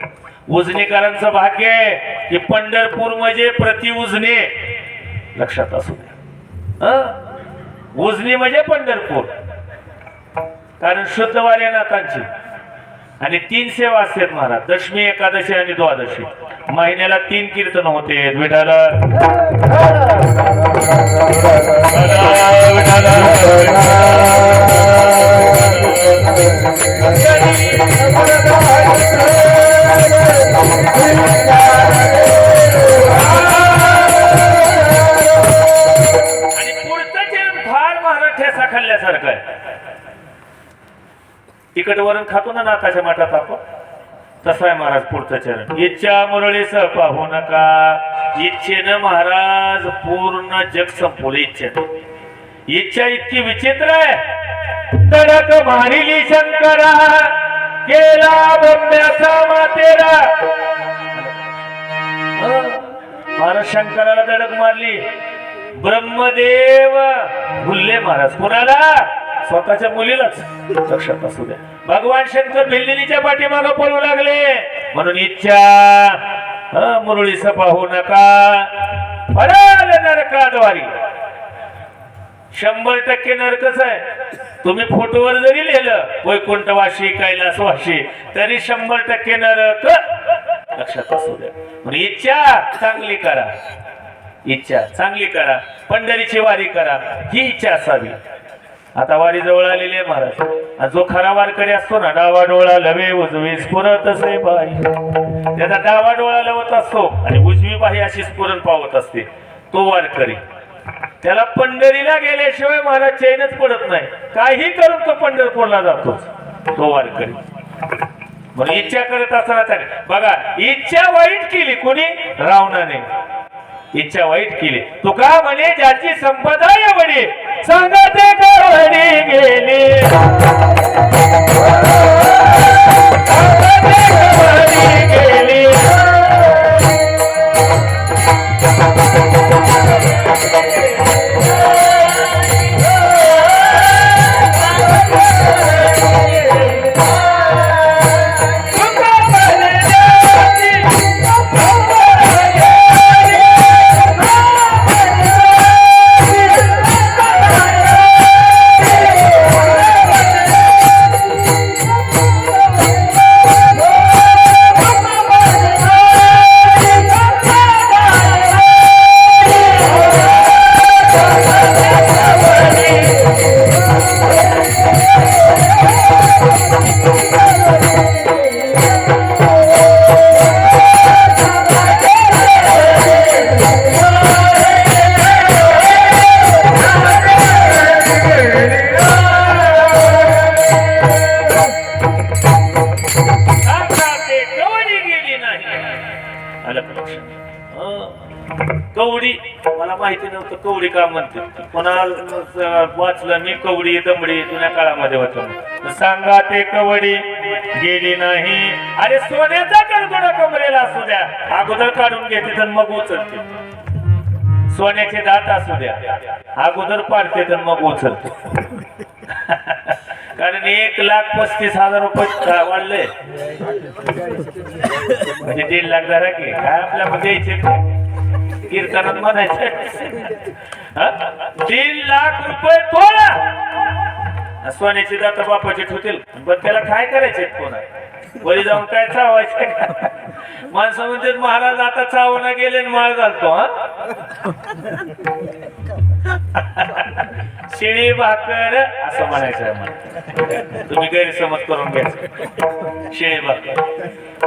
उजनीकरांचं भाग्य आहे की पंढरपूर म्हणजे प्रति उजने. लक्षात असू दे. उजनी म्हणजे पंढरपूर, कारण शुद्ध वारी नाथांची. आणि 3 सेवा असतात महाराज, दशमी, एकादशी आणि द्वादशी. महिन्याला 3 कीर्तन होते. विठाला आणि पुढचं चरण फार महाराज ठेसा खाल्ल्यासारखं आहे. तिकट वरण खातो ना नाथाच्या मठात आपण, तसा आहे महाराज पुढचं चरण. इच्छा मुरळीस पाहू नका. इच्छेनं महाराज पूर्ण जग संपवलं. इच्छा इतकी विचित्र आहे. तडक मारिली शंकरा, केला बंब्याचा मातेरा. महाराज शंकराला धडक मारली. ब्रह्मदेव भुलले महाराज. कुणाला? स्वतःच्या मुलीलाच. लक्षात असू द्या. भगवान शंकर भिल्लिनीच्या पाठीमागं पळू लागले. म्हणून इच्छा मुरळीस पाहू नका. पडाल नरकाद्वारी. 100% नरकच आहे. तुम्ही फोटोवर जरी लिहिलं वैकुंठवाशी, कैलासवाशी, तरी 100% नरक. लक्षात असू द्या. म्हणून इच्छा चांगली करा. इच्छा चांगली करा. पंढरीची वारी करा, ही इच्छा असावी. आता वारी जवळ आलेली आहे महाराज. जो खरा वारकरी असतो ना, डावा डोळा लवे उजवी स्फुरत असे बाई. त्याचा डावा डोळा लवत असतो आणि उजवी बाई अशी स्फुरण पावत असते. तो वारकरी, त्याला पंढरीला गेल्याशिवाय महाराज चैनच पडत नाही. काही करून तो पंढरपूरला जातो. तो वारकरी. म्हणून इच्छा करत असताना बघा, इच्छा वाईट केली कोणी? रावणाने इच्छा वाईट केली. तुका म्हणे ज्याची संपदा एवढी, सांगते कवडी गेली. सांगते कवडी गेली. कवडी मला माहिती नव्हतं कवडी का म्हणते. कोणाला वाचलं मी कवडी दमडी जुन्या काळामध्ये होतं. सांगा ते कवडी गेली नाही. अरे सोन्याचा करगोडा कमरेला असू द्या, अगोदर काढून घेते तर मग उचलते. सोन्याचे दात असू द्या, अगोदर पाडते तर मग उचलते. कारण 1,35,000 रुपये वाढले म्हणजे 1.5 लाख जरा की काय आपल्याला द्यायचे कीर्तनात म्हणायचे. 3 लाख रुपये तोळा. सोन्याची दात बापाचे ठेवतील, पण त्याला काय करायचे? कोणा वरी जाऊन काय चावायचे? माणसं म्हणते महाराज आता चावना गेले माळ घालतो. शिळी भाकर असं म्हणायचं. तुम्ही गैरसमज करून घ्यायचं. शिळी भाकर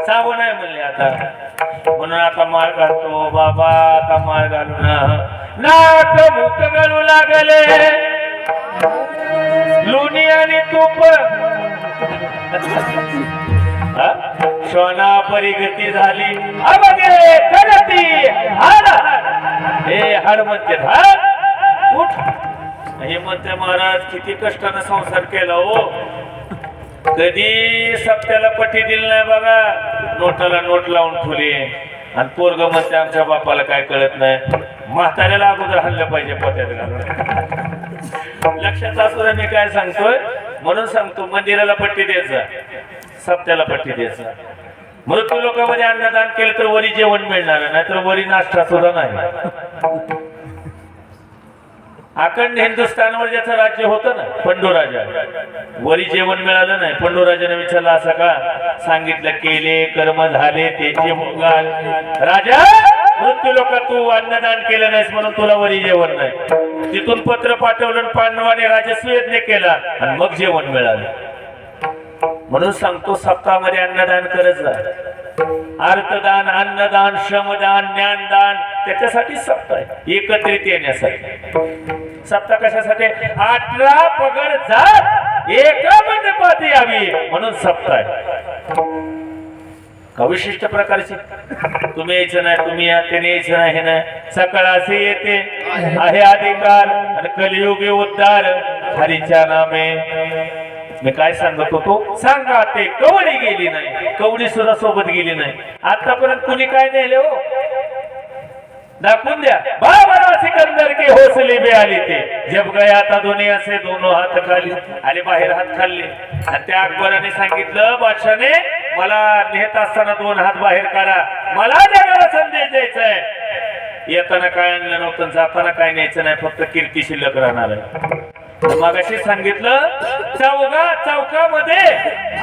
चावू नाही म्हणले आता, म्हणून आता माळ घालतो. बाबा आता माळ घालून नाक मुख घालू लागले. लोणी आणि तूप शोना परिगती झाली. हे हाड म्हणते उठ. हे म्हणते महाराज किती कष्टानं संसार केला हो. कधी सप्त्याला पट्टी दिली नाही बघा. नोटाला नोट लावून ठेवली. आणि पोरग म्हणते आमच्या बापाला काय कळत नाही. म्हाताऱ्याला अगोदर हल्लं पाहिजे पोत्यात घालून. लक्षात असू दे मी काय सांगतोय. म्हणून सांगतो मंदिराला पट्टी द्यायचं, सप्त्याला पट्टी द्यायचं. मृत्यू लोकांमध्ये अन्नदान केलं तर वरी जेवण मिळणार, नाहीतर वरी नाश्ता सुद्धा नाही. अखंड हिंदुस्थानवर ज्याचं राज्य होतं ना पंडोराजा, वरी जेवण मिळालं नाही. पंडोराजाने विचारलं असं का? सांगितलं केले कर्म झाले त्याचे भोगाल. राजा मृत्यू लोक तू अन्नदान केलं नाहीस म्हणून तुला वरी जेवण नाही. तिथून पत्र पाठवलं, पांडवाने राजस्व यज्ञ केला आणि मग जेवण मिळालं. म्हणून सांगतो सप्ताहामध्ये अन्नदान करत जा. अर्थदान, अन्नदान, श्रमदान, ज्ञानदान, त्याच्यासाठी सप्ताह आहे, एकत्रित येण्यासाठी. सप्ताह कशासाठी? 18 पगड जात एका मंडपात यावी म्हणून सप्ताह आहे. का विशिष्ट प्रकारची तुम्ही यायचं नाही, तुम्ही या, त्याने यायचं नाही, हे नाही. सकाळ असे येते आहे अधिकार आणि कलियुगी उद्धार हरीच्या नामे. मी काय सांगत होतो? सांगा ते कवडी गेली नाही, कवडी सुद्धा सोबत गेली नाही. आतापर्यंत कुणी काय नेले हो? दाखवून द्या. बाबा सिकंदर के हौसले बे आले ते जब गया था दोन्ही असे दोनों हात खाली आणि बाहेर हात खाल्ले. आणि त्या अकबराने सांगितलं बादशाने मला नेत असताना 2 हात बाहेर काढा, मला जगाला संदेश द्यायचा आहे. येताना काय आणलं नव्हतं, जाताना काय न्यायचं नाही, फक्त कीर्ती शिल्लक राहणार आहे. मगाशी सांगितलं चौकामध्ये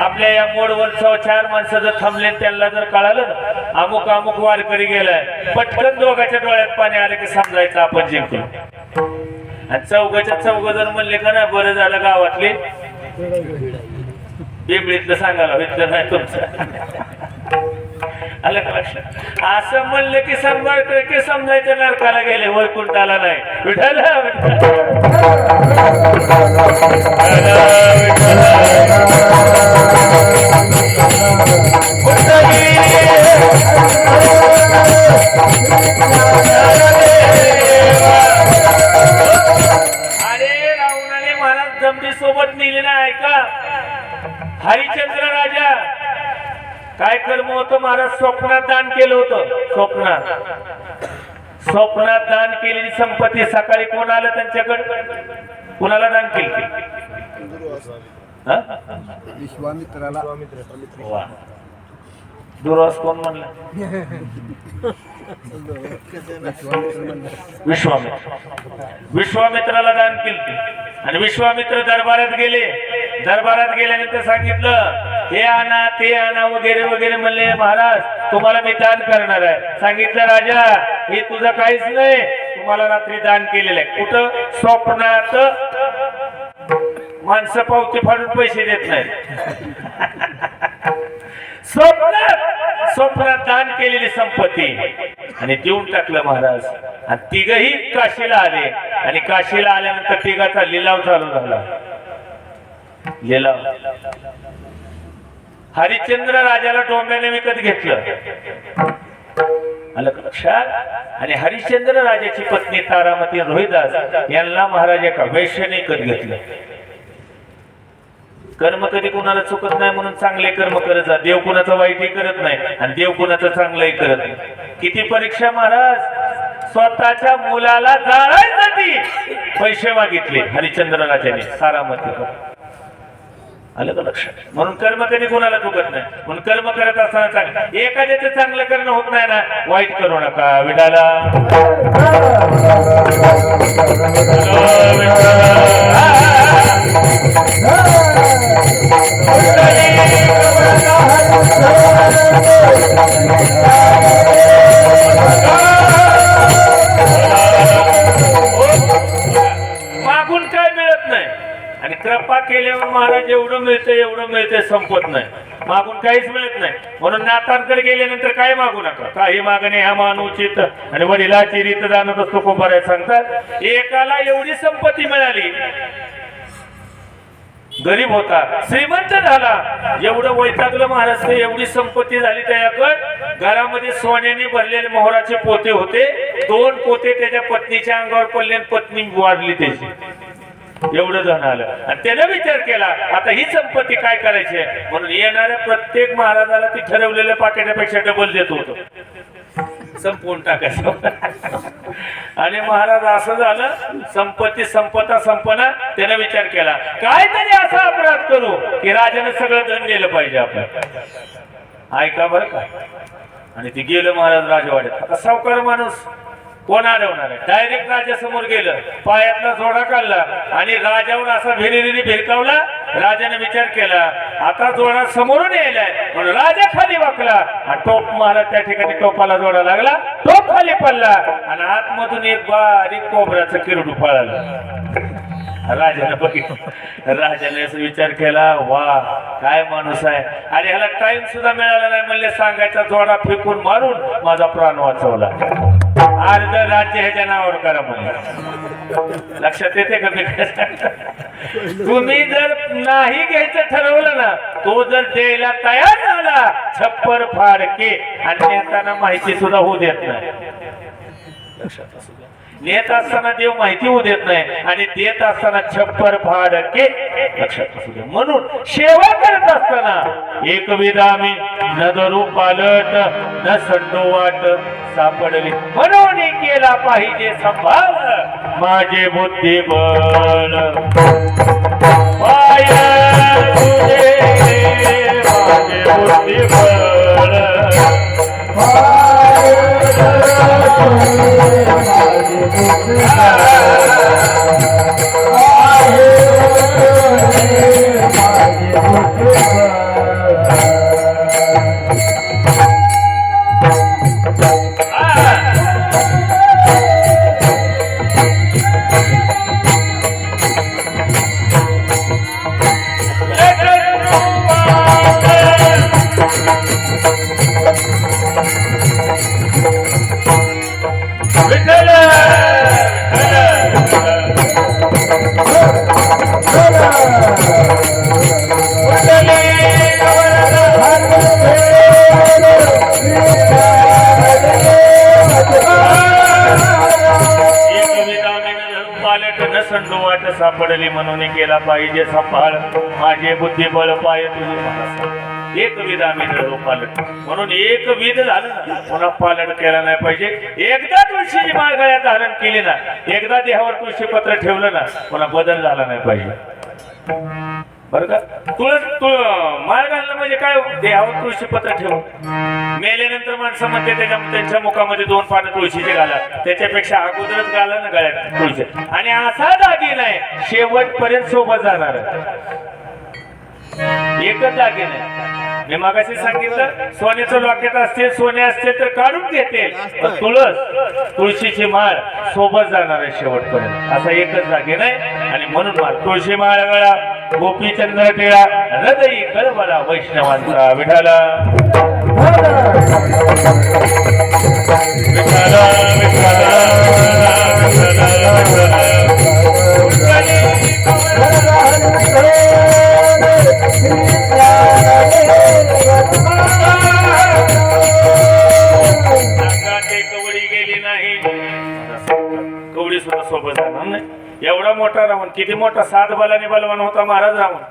आपल्या या मोडवर 4 माणसं जर थांबले, त्यांना जर कळालं ना अमुक अमुक वारकरी गेलाय, पटकन दोघांच्या डोळ्यात पाणी आले की समजायचं आपण जिंकलो. आणि चौघ जर म्हणले का ना बरं झालं गावातले बिबळीतलं सांगायला इथलं नाही तुमचं. आलं का लक्षात? असं म्हणलं की समजायचं नरकाला गेले, वैकुंठाला नाही. विठ्ठल अरे रावणाने महाराज जमडी सोबत नेले नाही का? हरिश्चंद्र राजा काय कर्म होतं? महाराज स्वप्नात दान केलं होतं. स्वप्नात दान केलेली संपत्ती सकाळी कोण आलं त्यांच्याकडे? कोणाला दान केली? विश्वामित्राला. वा. दुर्वास कोण म्हणला? विश्वामित्राला दान केली. आणि विश्वामित्र दरबारात गेले. दरबारात गेल्यानंतर सांगितलं हे आणा ते आणा वगैरे वगैरे म्हणले. महाराज तुम्हाला मी दान करणार आहे. सांगितलं राजा हे तुझं काहीच नाही, तुम्हाला रात्री दान केलेलं आहे. कुठं? स्वप्नात. माणसं पावती फाडून पैसे देत नाही. स्वप्नात दान केलेली संपत्ती आणि देऊन टाकलं महाराज. आणि तिघही काशीला आले. आणि काशीला आल्यानंतर तिघाचा लिलाव चालू झाला. लिलाव. हरिश्चंद्र राजाला डोंब्याने विकत घेतलं. आलं लक्षात? आणि हरिश्चंद्र राजाची पत्नी तारामती रोहिदास यांना महाराज एका वैश्याने विकत घेतलं. कर्म कधी कुणाला चुकत नाही म्हणून चांगले कर्म करत जा. देव कुणाचं वाईटही करत नाही आणि देव कुणाचं चांगलंही करत नाही. किती परीक्षा महाराज? स्वतःच्या मुलाला जाळायसाठी पैसे मागितले हरिश्चंद्र राजाने तारामती. आलं का लक्षात? म्हणून कर्म कधी कुणाला चुकत नाही. म्हणून कर्म करत असताना चांगलं, एखाद्याचं चांगलं करणं होत नाही ना, वाईट करू नका. विडाला मागून काय मिळत नाही. आणि कृपा केल्यावर महाराज एवढं मिळतंय संपत नाही. मागून काहीच मिळत नाही. म्हणून नातांकडे गेल्यानंतर काय मागू नका. काही मागणे हा मानुचित आणि वडिलाची रीत जाणत असतो कोपऱ्या सांगतात. एकाला एवढी संपत्ती मिळाली, गरीब होता, श्रीमंत झाला, एवढं वैतागलं महाराज. एवढी संपत्ती झाली त्याच्याकडे. घरामध्ये सोन्याने भरलेले मोहराचे पोते होते. 2 पोते त्याच्या पत्नीच्या अंगावर पडले, पत्नी वाढली त्याची. एवढं धन आलं. आणि त्याने विचार केला आता ही संपत्ती काय करायची. म्हणून येणाऱ्या प्रत्येक महाराजाला ती ठरवलेल्या पाकिटापेक्षा डबल देत होतो, संपवून टाकायचं. आणि महाराज असं झालं, संपत्ती संपना त्याने विचार केला काहीतरी असा अपराध करू की राजाने सगळं धन दिलं पाहिजे आपल्याला. ऐका बरं का. आणि ते गेलं महाराज राजवाड्यात. आता सावकार माणूस कोण अडवणार आहे? डायरेक्ट राजासमोर गेलं, पायातला जोडा काढला आणि राजावर असा भिरीभिरी भिरकावला. राजाने विचार केला आता जोडा समोरून यायलाय म्हणून राजा खाली वाकला आणि टोप मारत त्या ठिकाणी टोपाला जोडा लागला. टोप खाली पडला आणि आतमधून एक बारीक कोबराचं किरडू पळालं. राजाने बघितलं, राजाने असा विचार केला वा काय माणूस आहे. आणि ह्याला टाइम सुद्धा मिळाला नाही म्हणले सांगायचा जोडा फेकून मारून माझा प्राण वाचवला. अर्ध राज्य ह्याच्या नावावर करा म्हणून. लक्षात येते का मी काय सांगतो? तुम्ही जर नाही घ्यायचं ठरवलं ना, तो जर द्यायला तयार झाला छप्पर फाडके आणि नेताना माहिती सुद्धा होऊ देत नाही. लक्षात असू द्या, नेत असताना देव माहिती होऊ देत नाही आणि देत असताना छप्पर फाडके. लक्षात असू द्या, म्हणून सेवा करत असताना एक विधामी न धरू पालट न संडो वाट सापडली म्हणून केला पाहिजे संभाळ माझे बुद्धिबळ. पाय तुझे माझे बुद्धिबळ. सापडली म्हणून केला पाहिजे सांभाळ माझे बुद्धिबळ. पाय तुझे एक विध आम्ही धरू पालट म्हणून एक विध झालं ना, पुन्हा पालट केला नाही पाहिजे. एकदा तुळशीची माळ गळ्यात धारण केली ना, एकदा देहावर तुळशी पत्र ठेवलं ना, पुन्हा बदल झाला नाही पाहिजे. बरं का? माळ घालणं म्हणजे काय? देहावर तुळशी पत्र ठेवून मेल्यानंतर माणसं म्हणते त्यांच्या मुखामध्ये 2 पानं तुळशीचे घाला, त्याच्यापेक्षा अगोदरच घाला ना गळ्यात तुळशी. आणि असा दागिना नाही शेवटपर्यंत सोबत जाणार, एकच दागिना. मी मागाशी सांगितलं सोन्याचं लॉकेट असते, सोने असते तर काढून घेते, तुळशीची माळ सोबत जाणार आहे शेवटपर्यंत. असा एकच दागिना आहे आणि म्हणून माळ तुळशी माळ गळा गोपीचंद्र टिळा हृदयी कळवळा वैष्णवांचा विठाला. विठाला विठाला कवडी गेली नाही, कवडी सुद्धा सोबत जाणार नाही. एवढा मोठा रावण, किती मोठा 7 बलाने बलवान होता महाराज रावण.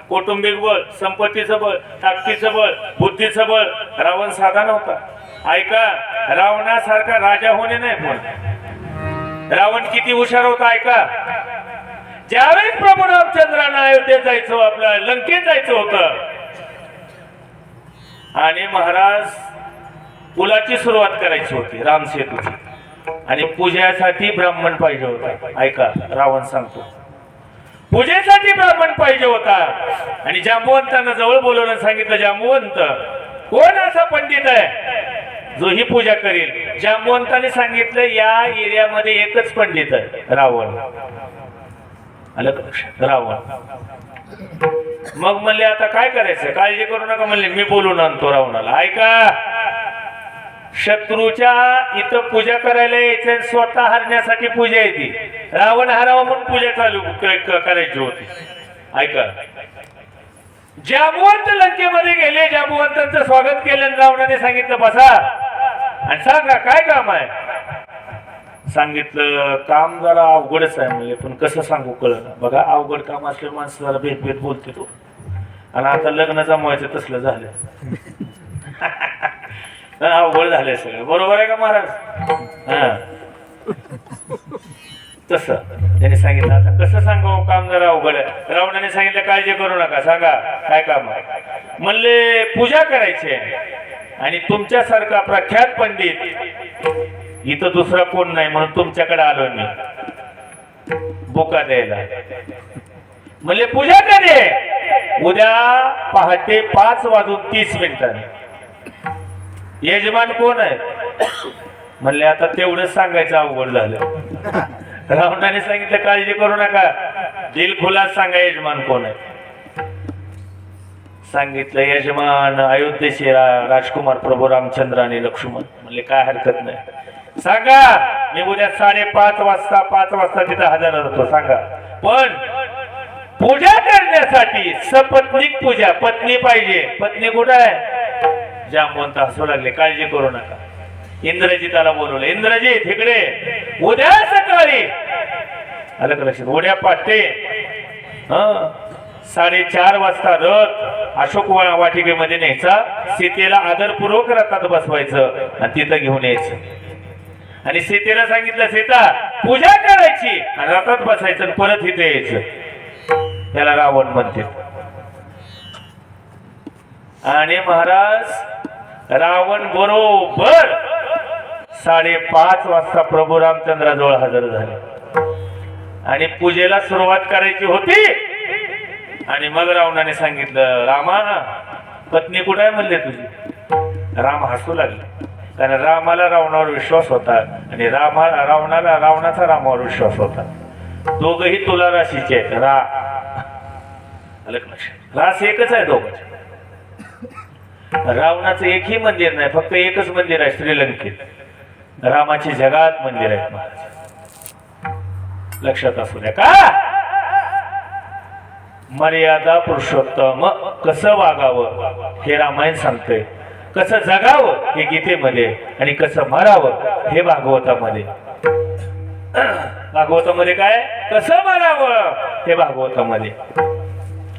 कौटुंबिक बळ, संपत्तीचं बळ, ताकदीचं बळ, बुद्धीचं बळ. रावण साधा नव्हता. ऐका, रावणासारखा राजा होणे नाही, पण रावण किती हुशार होता. ऐका, ज्यावेळेस प्रभू रामचंद्रांना अयोध्येत जायचं, आपल्या लंकेत जायचं होतं आणि महाराज पुलाची सुरुवात करायची होती रामसेतूची आणि पूजेसाठी ब्राह्मण पाहिजे होता. ऐका, रावण सांगतो पूजेसाठी ब्राह्मण पाहिजे होता आणि जांबुवंतांना जवळ बोलवून सांगितलं, जांबुवंत कोण असा पंडित आहे जो ही पूजा करेल? जांबुवंताने सांगितलं या एरियामध्ये एकच पंडित आहे, रावण. आलं का लक्षात? रावण. मग म्हणले आता काय करायचं? काळजी करू नका म्हणले, मी बोलून आणतो रावणाला. ऐका, शत्रूच्या इथं पूजा करायला यायचं, स्वतः हरण्यासाठी पूजा येते. रावण हरावा म्हणून पूजा चालू करायची होती. ऐका, जांबुवंत लंकेमध्ये गेले, जांबुवंतांचं स्वागत केलं. रावणाने सांगितलं बसा आणि सांगा काय काम आहे. सांगितलं काम जरा अवघडच आहे म्हणले, पण कसं सांगू कळलं. बघा, अवघड काम असले माणसं जरा भेद बोलते तो, आणि आता लग्न जमवायचं तसलं झालं. अवघड झालंय सगळं, बरोबर आहे का महाराज? हा, तसं त्याने सांगितलं. आता कसं सांगावं, काम जरा अवघड आहे. रावणाने सांगितलं काळजी करू नका, सांगा काय काम आहे. म्हणले पूजा करायची आहे आणि तुमच्यासारखा प्रख्यात पंडित इथं दुसरा कोण नाही म्हणून तुमच्याकडे आलो मी बुका द्यायला. म्हणले पूजा कधी आहे? उद्या पहाटे 5:30 यजमान कोण आहे? म्हणले आता तेवढंच सांगायचं अवघड झालं. रावणाने सांगितलं काळजी करू नका, दिल खुलास सांगा यजमान कोण आहे. सांगितलं यजमान अयोध्येचे राजकुमार प्रभू रामचंद्र आणि लक्ष्मण. म्हणले काय हरकत नाही, सांगा. मी उद्या 5:30 वाजता तिथं हजर राहतो, सांगा. पण पूजा करण्यासाठी सपत्नीक पूजा, पत्नी पाहिजे. पत्नी कुठं आहे? जांबवंत हसू लागले, काळजी करू नका. इंद्रजिताला बोलवलं, इंद्रजित इकडे. उद्या सकाळी आलं का लक्षात? उद्या पहाटे 4:30 वाजता रथ अशोक वाटिकेमध्ये न्यायचा. सीतेला आदरपूर्वक रथात बसवायचं आणि तिथं घेऊन यायचं. आणि सीतेला सांगितलं सीता पूजा करायची आणि रथात बसायचं आणि परत इथे यायचं. त्याला रावण म्हणते. आणि महाराज रावण बरोबर 5:30 वाजता प्रभू रामचंद्राजवळ हजर झाले आणि पूजेला सुरुवात करायची होती. आणि मग रावणाने सांगितलं रामा पत्नी कुठे आहे म्हणले तुझी. राम हसू लागले, कारण रामाला रावणावर विश्वास होता आणि रावणाला रावणाचा रामावर विश्वास होता. दोघही तुला राशीचे आहेत. रास एकच आहे दोघांचे. रावणाचं एकही मंदिर नाही, फक्त एकच मंदिर आहे श्रीलंकेत. रामाची जगात मंदिर आहेत महाराज, लक्षात असू द्या. का मर्यादा पुरुषोत्तम कसं वागावं हे रामायण सांगतंय, कसं जगावं हे गीतेमध्ये, आणि कसं मरावं हे भागवतामध्ये. भागवतामध्ये काय कसं मरावं हे भागवतामध्ये.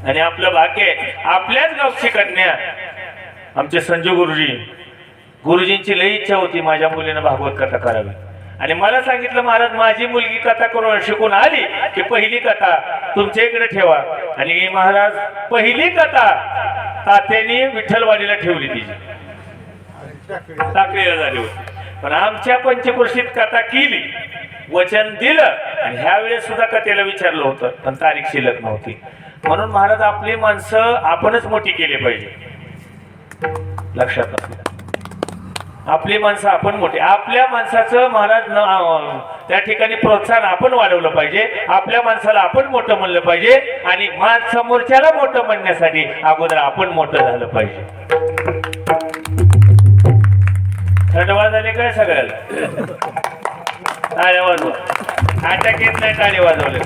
आणि आपलं भाग्य आपल्याच गावची कन्या आमचे संजू गुरुजींची लई इच्छा होती माझ्या मुलीनं भागवत कथा करावी. आणि मला सांगितलं महाराज माझी मुलगी कथा करून शिकून आली की पहिली कथा तुमच्या इकडे ठेवा. आणि महाराज पहिली कथा तात्याने विठ्ठलवाडीला ठेवली, तिची टाकळीला झाली होती. पण आमच्या पंचक्रोशीत कथा केली, वचन दिलं. आणि ह्या वेळेस सुद्धा कथेला विचारलं होतं पण तारीख शिल्लक नव्हती. म्हणून महाराज आपली माणसं आपणच मोठी केली पाहिजे, लक्षात असू. आपली माणसं आपण मोठी, आपल्या माणसाचं महाराज त्या ठिकाणी प्रोत्साहन आपण वाढवलं पाहिजे. आपल्या माणसाला आपण मोठं म्हणलं पाहिजे आणि समोरच्याला मोठं म्हणण्यासाठी अगोदर आपण मोठं झालं पाहिजे. थंडवा झाले काय सगळ्याला? टाळ्या वाजव. अटॅक येत नाही टाळी वाजवले.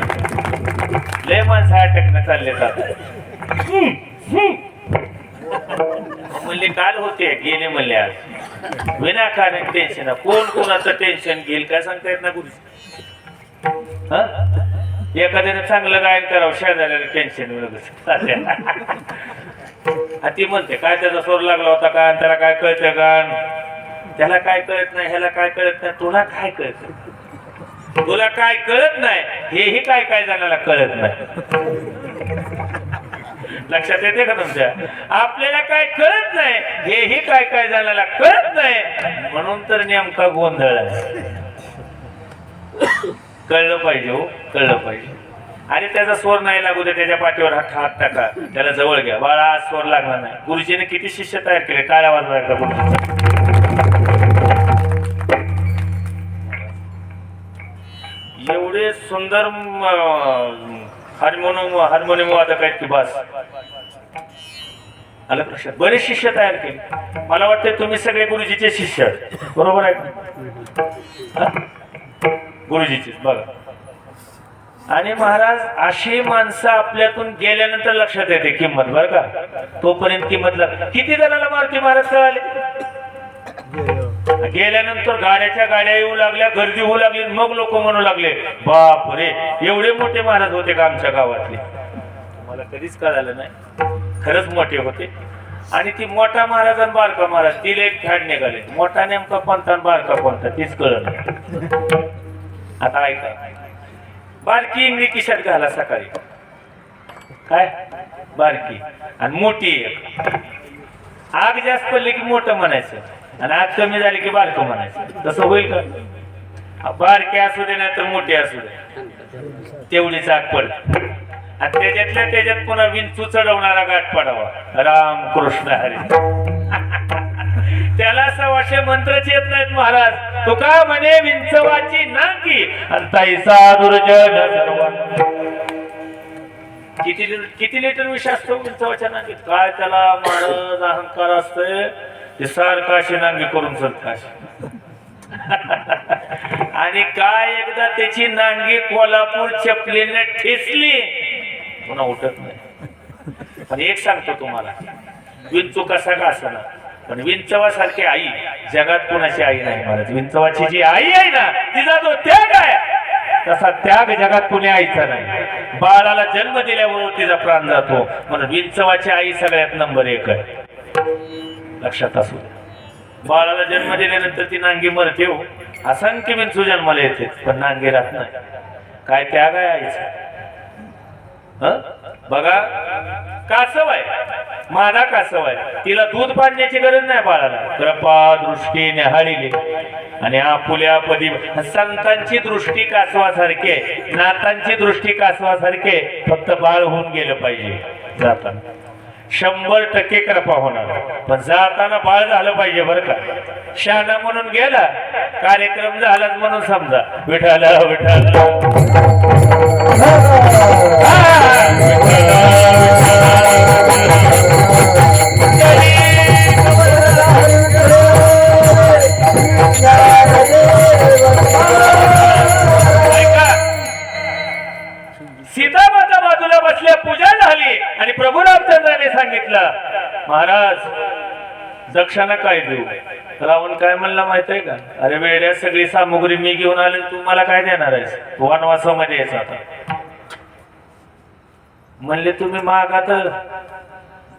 लय माणसं अटॅकनं चालले जातात. म्हणले काल होते गेले म्हणले आज विनाकारण टेन्शन. कोण कोणाचं टेन्शन घेईल काय सांगता येत ना गुरु. एखाद्याने चांगलं गायन करावं शेजाऱ्याला टेन्शन. ती म्हणते काय त्याचा स्वर लागला होता का, त्याला काय कळतं का? त्याला काय कळत नाही, ह्याला काय कळत नाही. तुला काय कळत? तुला काय कळत नाही हेही काय काय जणाला कळत नाही. लक्षात येते का तुमच्या? आपल्याला काय कळत नाही हेही काय काय जणाला कळत नाही, म्हणून तर नेमका गोंधळ आहे. कळलं पाहिजे हो, कळलं पाहिजे. आणि त्याचा स्वर नाही लागू दे, त्याच्या पाठीवर हात टाका, त्याला जवळ घ्या. बाळा आज स्वर लागला नाही. गुरुजीने किती शिष्य तयार केले, टाळ्या वाजवायचा गुरुजीचा. एवढे सुंदर हार्मोनियम वादक आहेत की बस. आलं प्रश्न. बरेच शिष्य तयार केले. मला वाटतं तुम्ही सगळे गुरुजीचे शिष्य आहेत, बरोबर आहे? गुरुजीचे बघा. आणि महाराज अशी माणसं आपल्यातून गेल्यानंतर लक्षात येते किंमत, बरं का? तोपर्यंत किंमत किती जणांना मारुती महाराज कळाले? गेल्यानंतर गाड्या येऊ लागल्या, गर्दी होऊ लागली. मग लोक म्हणू लागले बाप रे एवढे मोठे महाराज होते का आमच्या गावातले? मला कधीच कळालं नाही, खरंच मोठे होते. आणि ती मोठा महाराज आणि बारका महाराज तिला एक फॅड निघाले. मोठा नेमका कोणता आणि बारका कोणता तीच कळलं नाही. आता ऐका, बारकी इंगळी खिशात घाला सकाळी, काय बारकी आणि मोठी एक. आग जास्त पडली की मोठं म्हणायचं, आणि आज कमी झाली की बारकं म्हणायचं. तसं होईल का? बारके असू दे नाही तर मोठे असू दे तेवढीच आग पडते. आणि त्याच्यात पुन्हा विंचू चढवणारा गाठ पडावा. राम कृष्ण हरी. त्याला सवाशे मंत्रच येत नाहीत महाराज. तो का म्हणे विंचवाची नांगी आणि तैसा दुर्जन सर्व. किती लिटर विष असतो विंचवाच्या नांगीत? काय त्याला महाराज अहंकार असतोय. ते सारखा अशी नांगी करून चलत आणि काय एकदा त्याची नांगी कोल्हापूर चपलीने ठेचली पुन्हा उठत नाही. पण एक सांगतो तुम्हाला, विंचू कसा का असना पण विंचवासारखी आई जगात कोणाची आई नाही महाराज. विंचवाची जी आई आहे ना तिचा जो त्याग आहे तसा त्याग जगात कुणी आईचा नाही. बाळाला जन्म दिल्यावर तिचा प्राण जातो म्हणून विंचवाची आई सगळ्यात नंबर 1 आहे. लक्षात असू द्या. बाळाला जन्म दिल्यानंतर ती नांगी मरते हो. असंख्य विंचू जन्माला येते पण नांगी राहत नाही. काय त्याग आहे आईचा. बघा कासव आहे, माझा कासव आहे, तिला दूध पाजण्याची गरज नाही बाळाला. कृपा दृष्टी न्याहाळिली आणि आपुल्या पदी. संतांची दृष्टी कासवासारखी आहे, नातांची दृष्टी कासवासारखी. फक्त बाळ होऊन गेलं पाहिजे जाताना. 100% कृपा होणार पण जाताना बाळ झालं पाहिजे बरं का. शहाणा म्हणून गेला कार्यक्रम झालाच म्हणून समजा. विठाल विठाल सीतामाता बाजूला बसल्या, पूजा झाली आणि प्रभू रामचंद्राने सांगितलं महाराज दक्षिणा काय देऊ. रावण काय म्हणला माहित आहे का? अरे वेड्या सगळी सामुग्री मी घेऊन आले तू मला काय देणार आहेस? वनवासामध्ये यायचा आता. म्हणले तुम्ही मागा तर.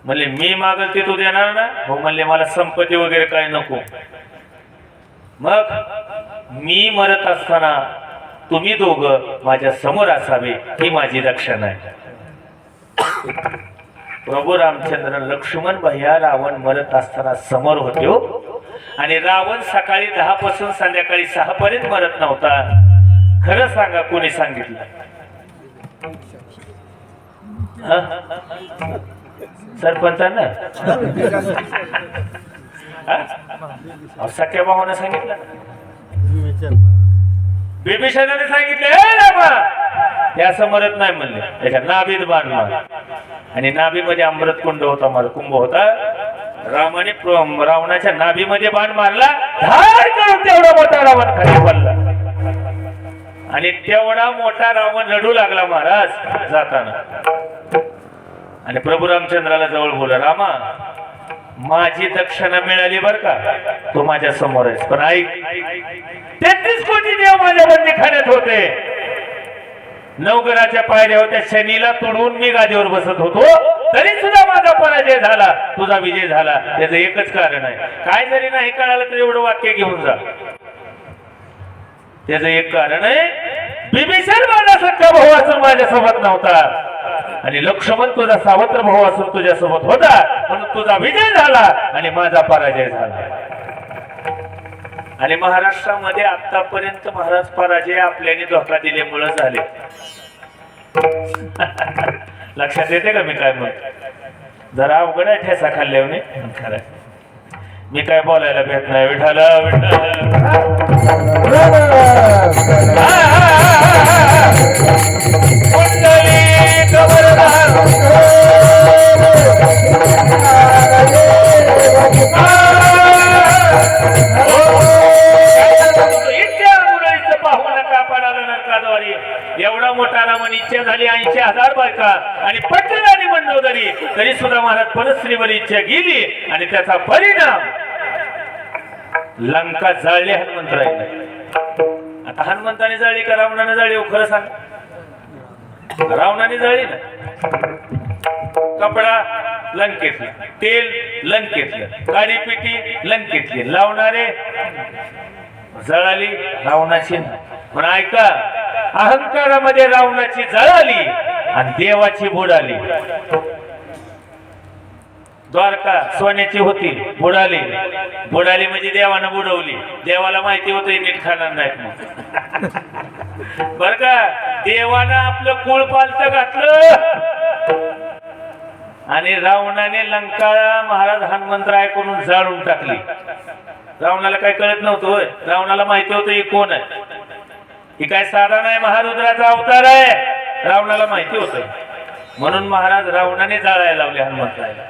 म्हणले मी मागल ते तू देणार ना? हो म्हणले मला संपत्ती वगैरे काय नको. मग मी मरत असताना तुम्ही दोघं माझ्या समोर असावे ही माझी दक्षिणा आहे. प्रभू रामचंद्र लक्ष्मण भैया रावण मरत असताना समोर होते हो. आणि रावण सकाळी 10 पासून संध्याकाळी 6 पर्यंत मरत नव्हता. खरं सांगा कोणी सांगितलं? सरपंचांना सख्या भावानं सांगितलं, बिभीषणाने सांगितलं ते असं मरत नाही म्हणले. त्याच्या नाभीत बाण मार आणि नाभीमध्ये अमृत कुंड होता, मार कुंभ होता. रामाने रावणाच्या नाभीमध्ये बाण मारला. धार करून तेवढा मोठा रावण खाली पडला आणि तेवढा मोठा रावण रडू लागला महाराज जाताना. आणि प्रभू रामचंद्राला जवळ बोलला, रामा माझी दक्षिणा मिळाली बर का, तू माझ्या समोर आहेस. पण ऐक 33 कोटी देव माझ्या बंदीखान्यात होते. नवघराच्या पायऱ्या होत्या, शनीला तोडून मी गादीवर बसत होतो तरी सुद्धा माझा पराजय झाला, तुझा विजय झाला. त्याचं एकच कारण आहे. काय जरी नाही कळालं तर एवढं वाक्य घेऊन जा. त्याचं एक कारण आहे, बिभीषण माझा सख्खा भाऊ असून माझ्यासोबत नव्हता आणि लक्ष्मण तुझा सावत्र भाऊ असून तुझ्यासोबत होता म्हणून तुझा विजय झाला आणि माझा पराजय झाला. आणि महाराष्ट्रामध्ये आतापर्यंत महाराज पराजय आपल्याने धोका दिल्यामुळे झाले. लक्षात येते का मी काय म्हणतो? जरा अवघड आहे ठेसा खाल्ल्याने. खरं मी काय बोलायला भेट नाही. विठाल एवढा मोठा रावण इच्छा झाली 80,000 बायका आणि पटणारी मंडोदरी तरी सुद्धा महाराज परस्त्रीवर इच्छा गेली आणि त्याचा परिणाम लंका जाळली हनुमंतरायने. आता हनुमंताने जाळली का रावणाने जाळली? खरं सांग. रावणाने जाळली ना. कपडा लंकेतला, तेल लंकेतलं, काळी पिठी लंकेतली, लावणारे जळाली रावणाची. पण ऐका, अहंकारामध्ये रावणाची जळाली आणि देवाची बुडाली. द्वारका सोन्याची होती, बुडाली. बुडाली म्हणजे देवानं बुडवली. देवाला माहिती होतं हे नीट खाणार नाहीत मग. बर का, देवानं आपलं कुळ पालत घातलं आणि रावणाने लंका महाराज हनुमंतरायाकडून जाळून टाकली. रावणाला काय कळत नव्हतं होय. रावणाला माहिती होतं ही कोण आहे, ही काय साधा नाही, महारुद्राचा अवतार आहे. रावणाला माहिती होतं, म्हणून महाराज रावणाने जाळायला लावले हनुमंतरायाला.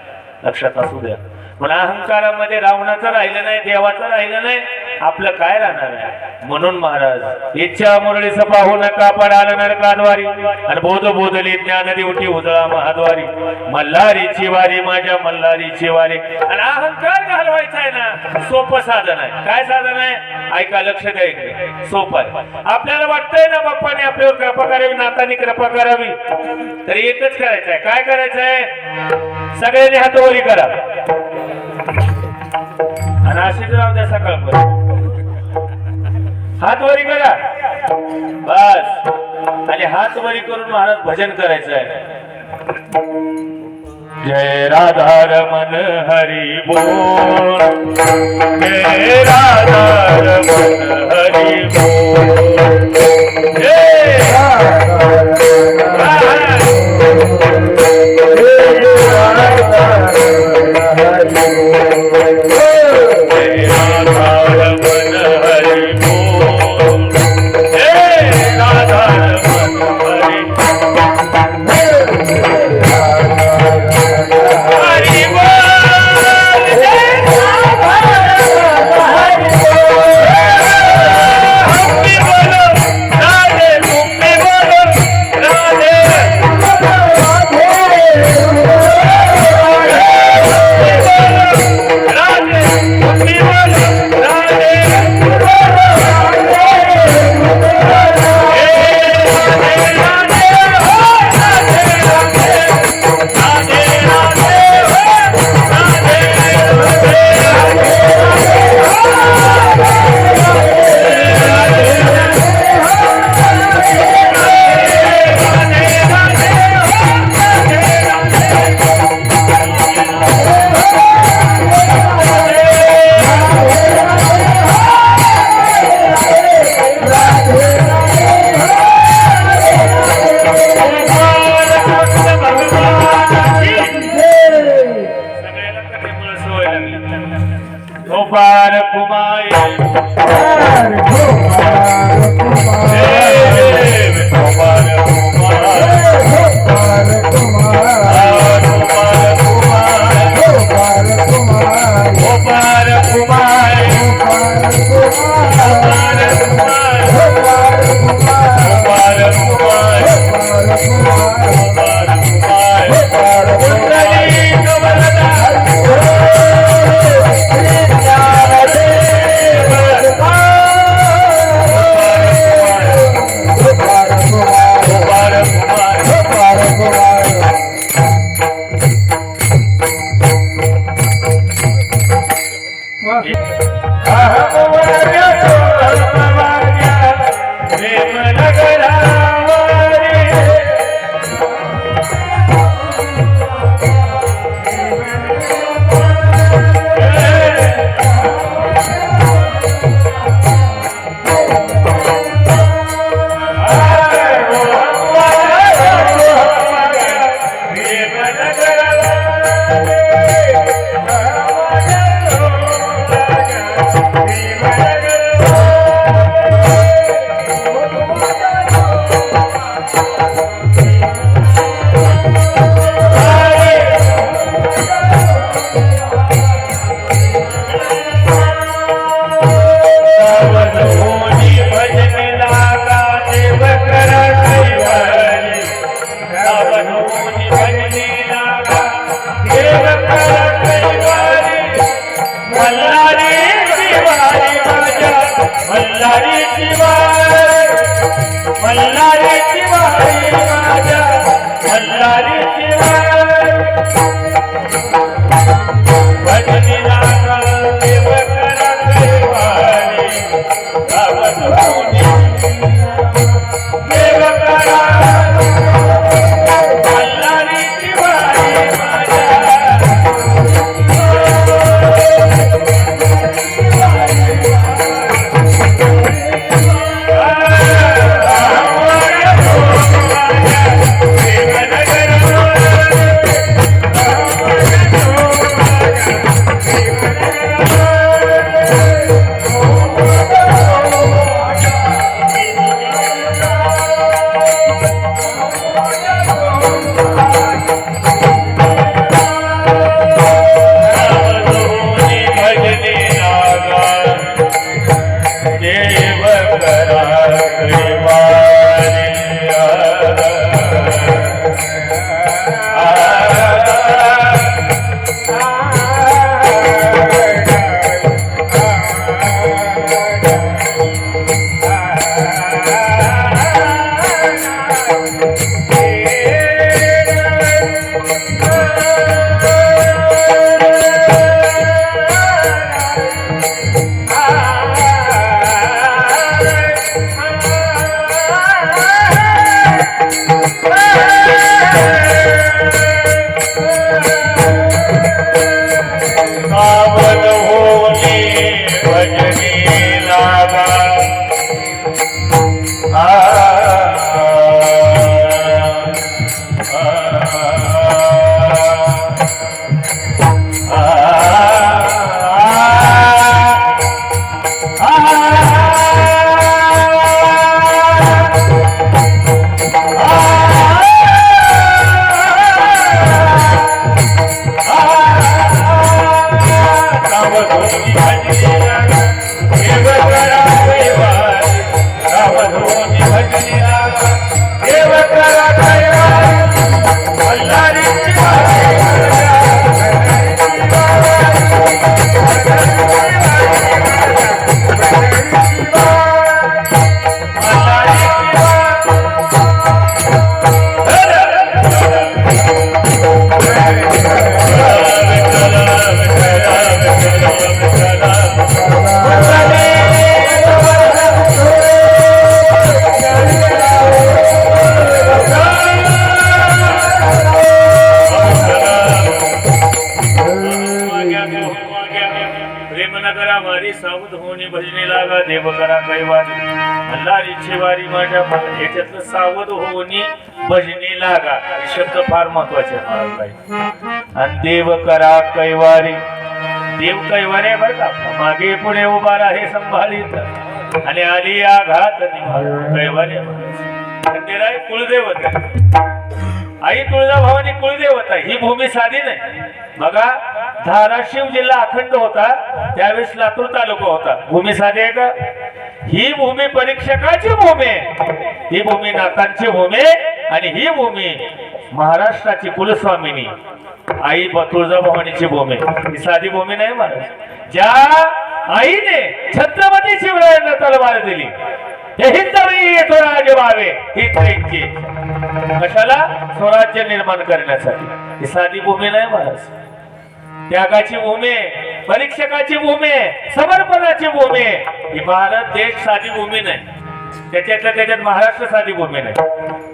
लक्षात असू द्या. पण अहंकारामध्ये रावणाचं राहिलं नाही, देवाचं राहिलं नाही, आपलं काय राहणार आहे. म्हणून महाराज इच्छा मुरळीस पाहू नका पडाल नरकाद्वारी आणि बोध बोधली ज्ञान देवटी उजळा महाद्वारी. मल्हारीची वारी माझ्या मल्हारीची वारी. आणि अहंकार घालवायचा आहे ना, सोपं साधन आहे. काय साधन आहे ऐका, लक्ष द्या इकडे. सोपं आहे. आपल्याला वाटतंय ना बाप्पाने आपल्यावर कृपा करावी, नातानी कृपा करावी, तर एकच करायचं आहे. काय करायचं आहे, सगळ्यांनी हातवरी करा आणि अशीच राहू द्या सकाळपर्यंत. हात वरी करा बस. आणि हात वरी करून महाराज भजन करायचं आहे. जय राधा रमण हरी बोल, जय राधा रमण हरी बोल, जय रामधुनी भजनी लागा देव करा कैवार रामधुनी भजनी लागा देव करा कैवार मल्हारीची सावध होणे भजनी लागा देव करा कैवारी मल्हारीची वारी माझ्या याच्यातलं सावध होणे भजनी लागा हे शब्द फार महत्वाचे आहे महाराज. आणि देव करा कैवारी देव कैवारी आहे बरं का. मागे पुढे उभा आहे संभाळीत आणि आली आघात कैवारी आहे कुलदेवत आई तुळजाभवानी कुलदेवता. ही भूमी साधी नाही बघा. धाराशिव जिल्हा अखंड होता त्यावेळेस लातूर तालुका होता. भूमी साधी आहे का? ही भूमी परीक्षकाची भूमी आहे. ही भूमी नाथांची भूमी आणि ही भूमी महाराष्ट्राची कुलस्वामिनी आई तुळजाभवानीची भूमी. ही साधी भूमी नाही महाराज. ज्या आईने छत्रपती शिवरायांना तलवार दिली हे स्वराज्य व्हावे ही त्यांची कशाला स्वराज्य निर्माण करण्यासाठी. ही साधी भूमी नाही महाराज. त्यागाची भूमी, परीक्षकाची भूमी, समर्पणाची भूमी. ही भारत देश साधी भूमी नाही. त्याच्यात महाराष्ट्र साधी भूमी नाही.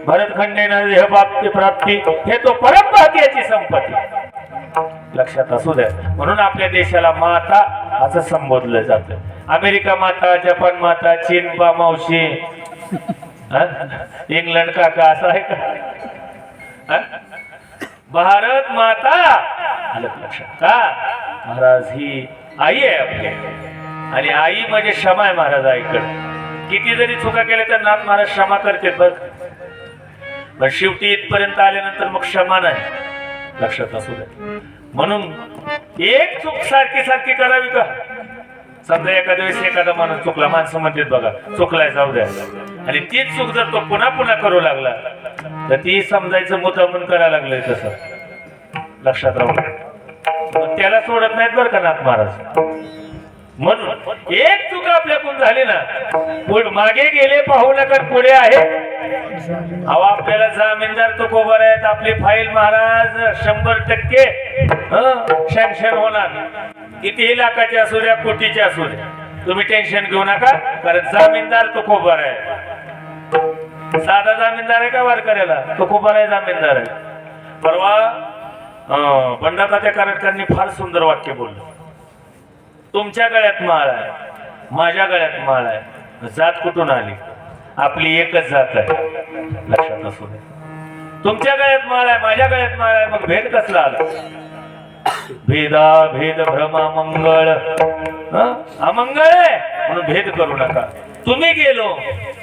भरतखंडेनं हे बाप्ती प्राप्ती हे तो परमभाग्याची संपत्ती लक्षात असू द्या. म्हणून आपल्या देशाला माता असं संबोधलं जातं. अमेरिका माता, जपान माता, चीन मावशी, इंग्लंड काका असं आहे का? भारत माता आलं लक्षात का महाराज. ही आई आहे आपली आणि आई म्हणजे क्षमा आहे महाराज. आईकडे किती जरी चुका केल्या तर नाथ महाराज क्षमा करते बघ. पण शेवटी इथपर्यंत आल्यानंतर मग क्षमा नाही लक्षात असू द्या. म्हणून एक चूक सारखी सारखी करावी का? समजा एखाद्या वेळेस एखादा माणूस चुकला, माणसं म्हणतात बघा चुकलाय जाऊ द्या, आणि तीच चूक जर तो पुन्हा पुन्हा करू लागला तर ती समजायचं मुद्दामून करायला लागलंय तसं लक्षात राहू. मग त्याला सोडत नाहीत बरं का नाथ महाराज. म्हणून एक चूक आपल्याकडून झाली ना मागे गेले पाहू नका पुढे आहे. अहो आपल्याला जामीनदार तो कोबर आहेत. आपली फाईल महाराज 100% सँक्शन होणार. कितीही लाखाची असू द्या, कोटीची असू द्या, तुम्ही टेन्शन घेऊ नका. कारण जामीनदार तो कोबर आहे. साधा जामीनदार आहे का वारकऱ्याला? तो कोबर आहे, जामीनदार आहे. परवा बंडातात्या कारटकरांनी फार सुंदर वाक्य बोललं. तुमच्या गळ्यात माळ आहे, माझ्या गळ्यात माळ आहे, जात कुठून आली? आपली एकच जात आहे लक्षात असू दे. तुमच्या गळ्यात माळ आहे, माझ्या गळ्यात माळ आहे, मग भेद कसला आला? भेदा भेद भ्रम मंगळ अमंगळ आहे म्हणून भेद करू नका. तुम्ही गेलो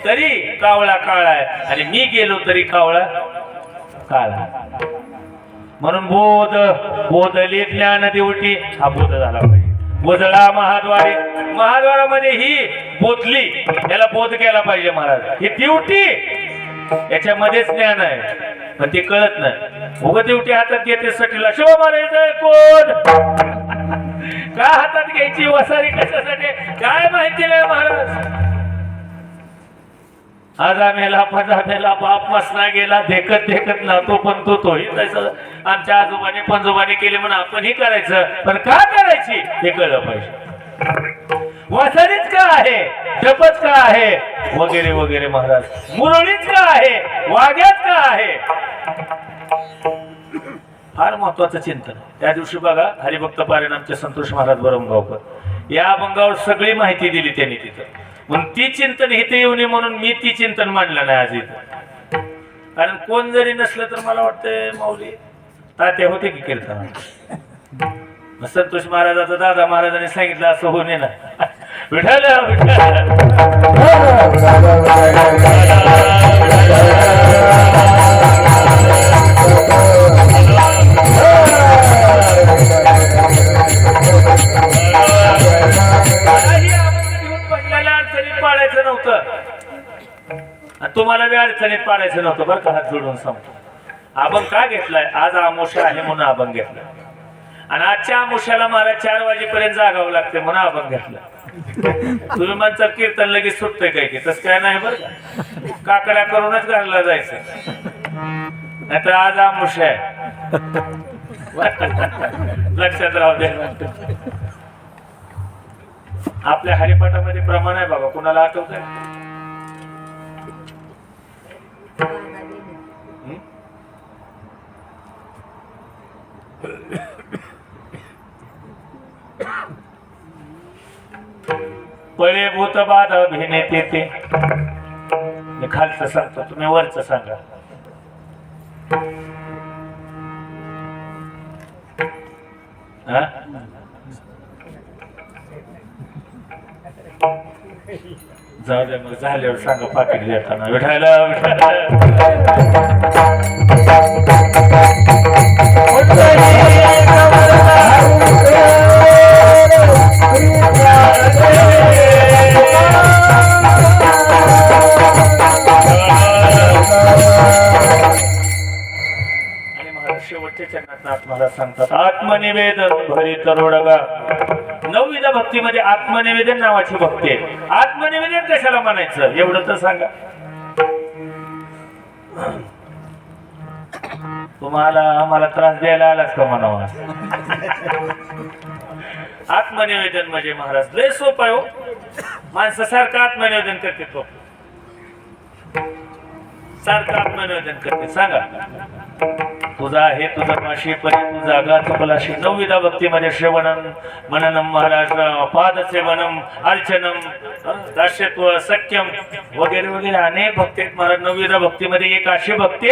तरी कावळा काळा आहे आणि मी गेलो तरी कावळा काळा. म्हणून बोध बोधली ज्ञान देवटी हा बोध झाला पाहिजे. बोधळा महाद्वारे, महाद्वारामध्ये ही बोधली, याला बोध केला पाहिजे महाराज. ही दिवटी याच्यामध्येच ज्ञान आहे पण ते कळत नाही. उग दिवटी हातात घेते सटीला शिव मारायचं कोण का हातात घ्यायची वसारी कशासाठी काय माहिती नाही महाराज. आजा मेला पजा मेला बाप मसना गेला देखत देखत ना तो पण तोही तसं आमच्या आजोबाने पंजोबाने केले म्हणून आपणही करायचं. पण का करायची हे कळलं पाहिजे. वसारीच का आहे, जपच का आहे वगैरे वगैरे महाराज. मुरळीच का आहे, वाग्यात का आहे. फार महत्वाचं चिंतन. त्या दिवशी बघा हरिभक्त पारायण आमचे संतोष महाराज बरमगावकर या अभंगावर सगळी माहिती दिली त्यांनी तिथं. म्हणून ती चिंतन इथे येऊ नये म्हणून मी ती चिंतन मांडलं नाही आज इथं. कारण कोण जरी नसलं तर मला वाटतंय माऊली तात्या होते की कीर्तन. संतोष महाराजाचा दादा महाराजांनी सांगितलं असं होणे ना. विठाल विठाल बी अडचणीत पाडायचं नव्हतं बरं का, हात जोडून सांगतो. अभंग का घेतलाय? आज आमोशा आहे म्हणून अभंग घेतलाय. आणि आजच्या आमोशाला मला 4 वाजेपर्यंत जागावं लागते म्हणून अभंग घेतला. तुम्ही म्हणता कीर्तन लगेच सुटतंय काय की? तसं काय नाही बरं का, काकड्या करूनच घरला जायचं. नाही तर आज आमोशा आहे. लक्षात राहू दे. आपल्या हरिपाठामध्ये प्रमाण आहे बाबा, कुणाला आठवत आहे? पळे भूत बाध भिनेत येते. मी खालचं सांगतो, तुम्ही वरचं सांगा. हा? जाऊ दे मग, झाल्यावर सांगा पाकिट देताना. विठायला शेवटच्या चरणात महाराज सांगतात, आत्मनिवेदन भरी तरोडगा. 9वीच्या भक्तीमध्ये आत्मनिवेदन नावाची भक्ती आहे. आत्मनिवेदन कशाला म्हणायचं एवढं तर सांगा. तुम्हाला आम्हाला त्रास द्यायला आलाच का म्हणावा? आत्मनिवेदन म्हणजे महाराज लय सोपं आहे हो. माणसं सारखं आत्मनिवेदन करते, तो सारखं आत्मनिवेदन करते. सांगा, तुझा आहे तुझा माशी परी तुझा गा चुकलाशी. 9वीच्या भक्तीमध्ये श्रवणम मननम महाराज, पादसेवनम, अर्चनम, दास्यत्व, सख्यम वगैरे वगैरे अनेक भक्ती आहेत महाराज. 9वीच्या भक्तीमध्ये एक अशी भक्ती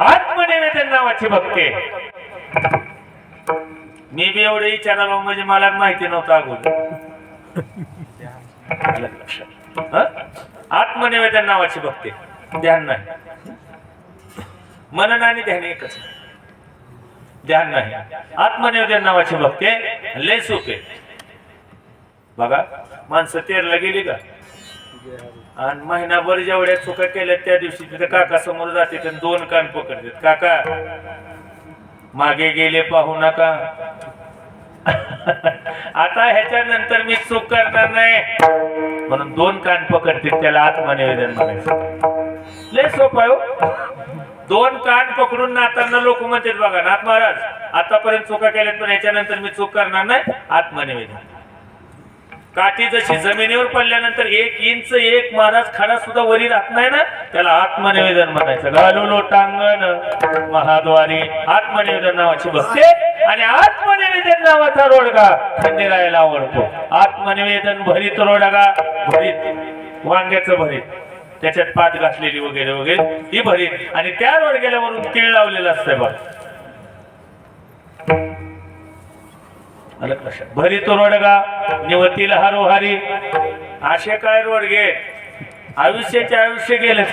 आत्मनिवेदन नावाची भक्ती. मी बी एवढे विचारायला म्हणजे मला माहिती नव्हतं अगोदर. आत्मनिवेदन नावाची भक्ती. ध्यान नाही, मनन आणि ध्यान एकच. ध्यान नाही, आत्मनिवेदन नावाची भक्ती लय सोपे. बघा, माणसं तेरला गेली का आणि महिनाभर जेवढ्या चुका केल्या त्या दिवशी तिथे काका समोर जाते तर 2 कान पकडतात. काका मागे गेले पाहू नका. आता ह्याच्यानंतर मी चूक करणार नाही म्हणून 2 कान पकडतील. त्याला आत्मनिवेदन म्हणायचं. लय सोपं आहे हो. 2 कान पकडून नाताना लोक म्हणतात बघा, नाथ महाराज आतापर्यंत चुका केल्यात पण ह्याच्यानंतर मी चूक करणार नाही. आत्मनिवेदन. काठी जशी जमिनीवर पडल्यानंतर 1 इंच 1 महाराज खडा सुद्धा वरी राहत नाही ना, त्याला आत्मनिवेदन म्हणायचं. घालू लोटांगण महाद्वारी. आत्मनिवेदन नावाची भक्ती. आणि आत्मनिवेदन नावाचा रोडगा खंडेरायाला आवडतो. आत्मनिवेदन भरीत रोडगा, भरीत वांग्याचं भरीत, त्याच्यात पात घातलेली वगैरे वगैरे ही भरीत. आणि त्या रोडग्यावरून तीळ लावलेलं असतंय बघ. भरीत रोडगा निवतील हरोहारी. असे काय रोडगे आयुष्याचे आयुष्य गेले.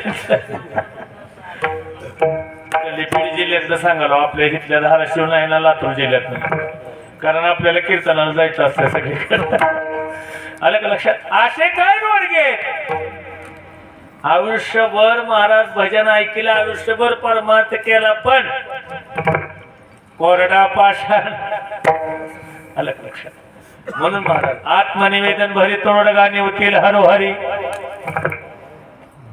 बीड जिल्ह्यातलं सांगालो, आपल्या इथल्या धाराशिव नाही ना लातूर जिल्ह्यात, कारण आपल्याला कीर्तनाला जायचं असतं सगळीकडे. आलं का लक्षात? असे काय रोडगे आयुष्यभर महाराज भजन ऐकलं, आयुष्यभर परमार्थ केला, पण कोरडा पाषाण. आलं का लक्षात? म्हणून महाराज आत्मनिवेदन भरी तोडगा निवतील हरोहरी.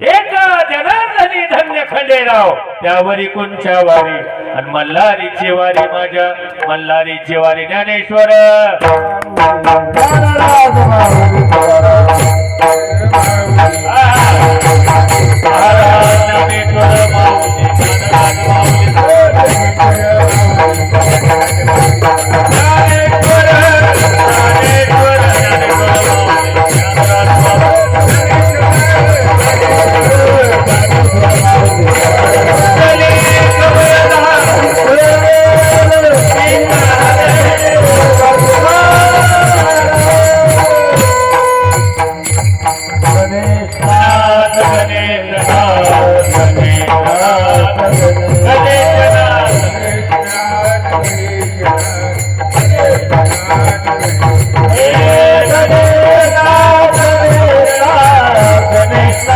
एका जनार्दनी धन्य खंडेराव त्यावरी कुंच्या वारी. आणि मल्हारीची वारी माझ्या मल्हारीची वारी ज्ञानेश्वर. गणेश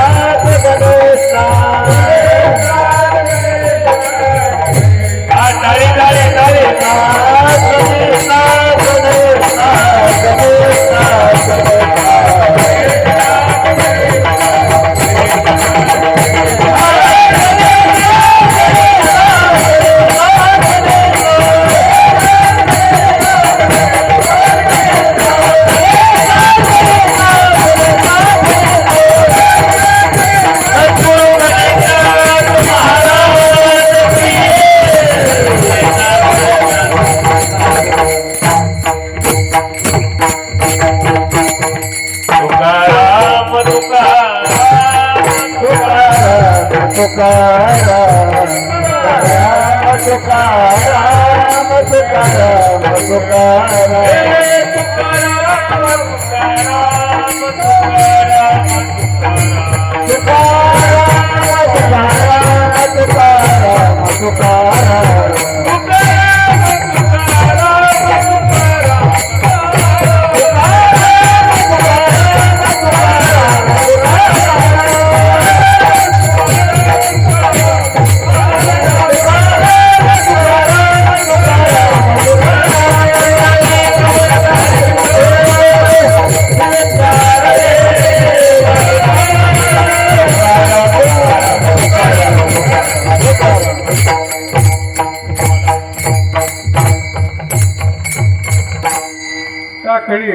तुकाराम तुकाराम तुकाराम खडी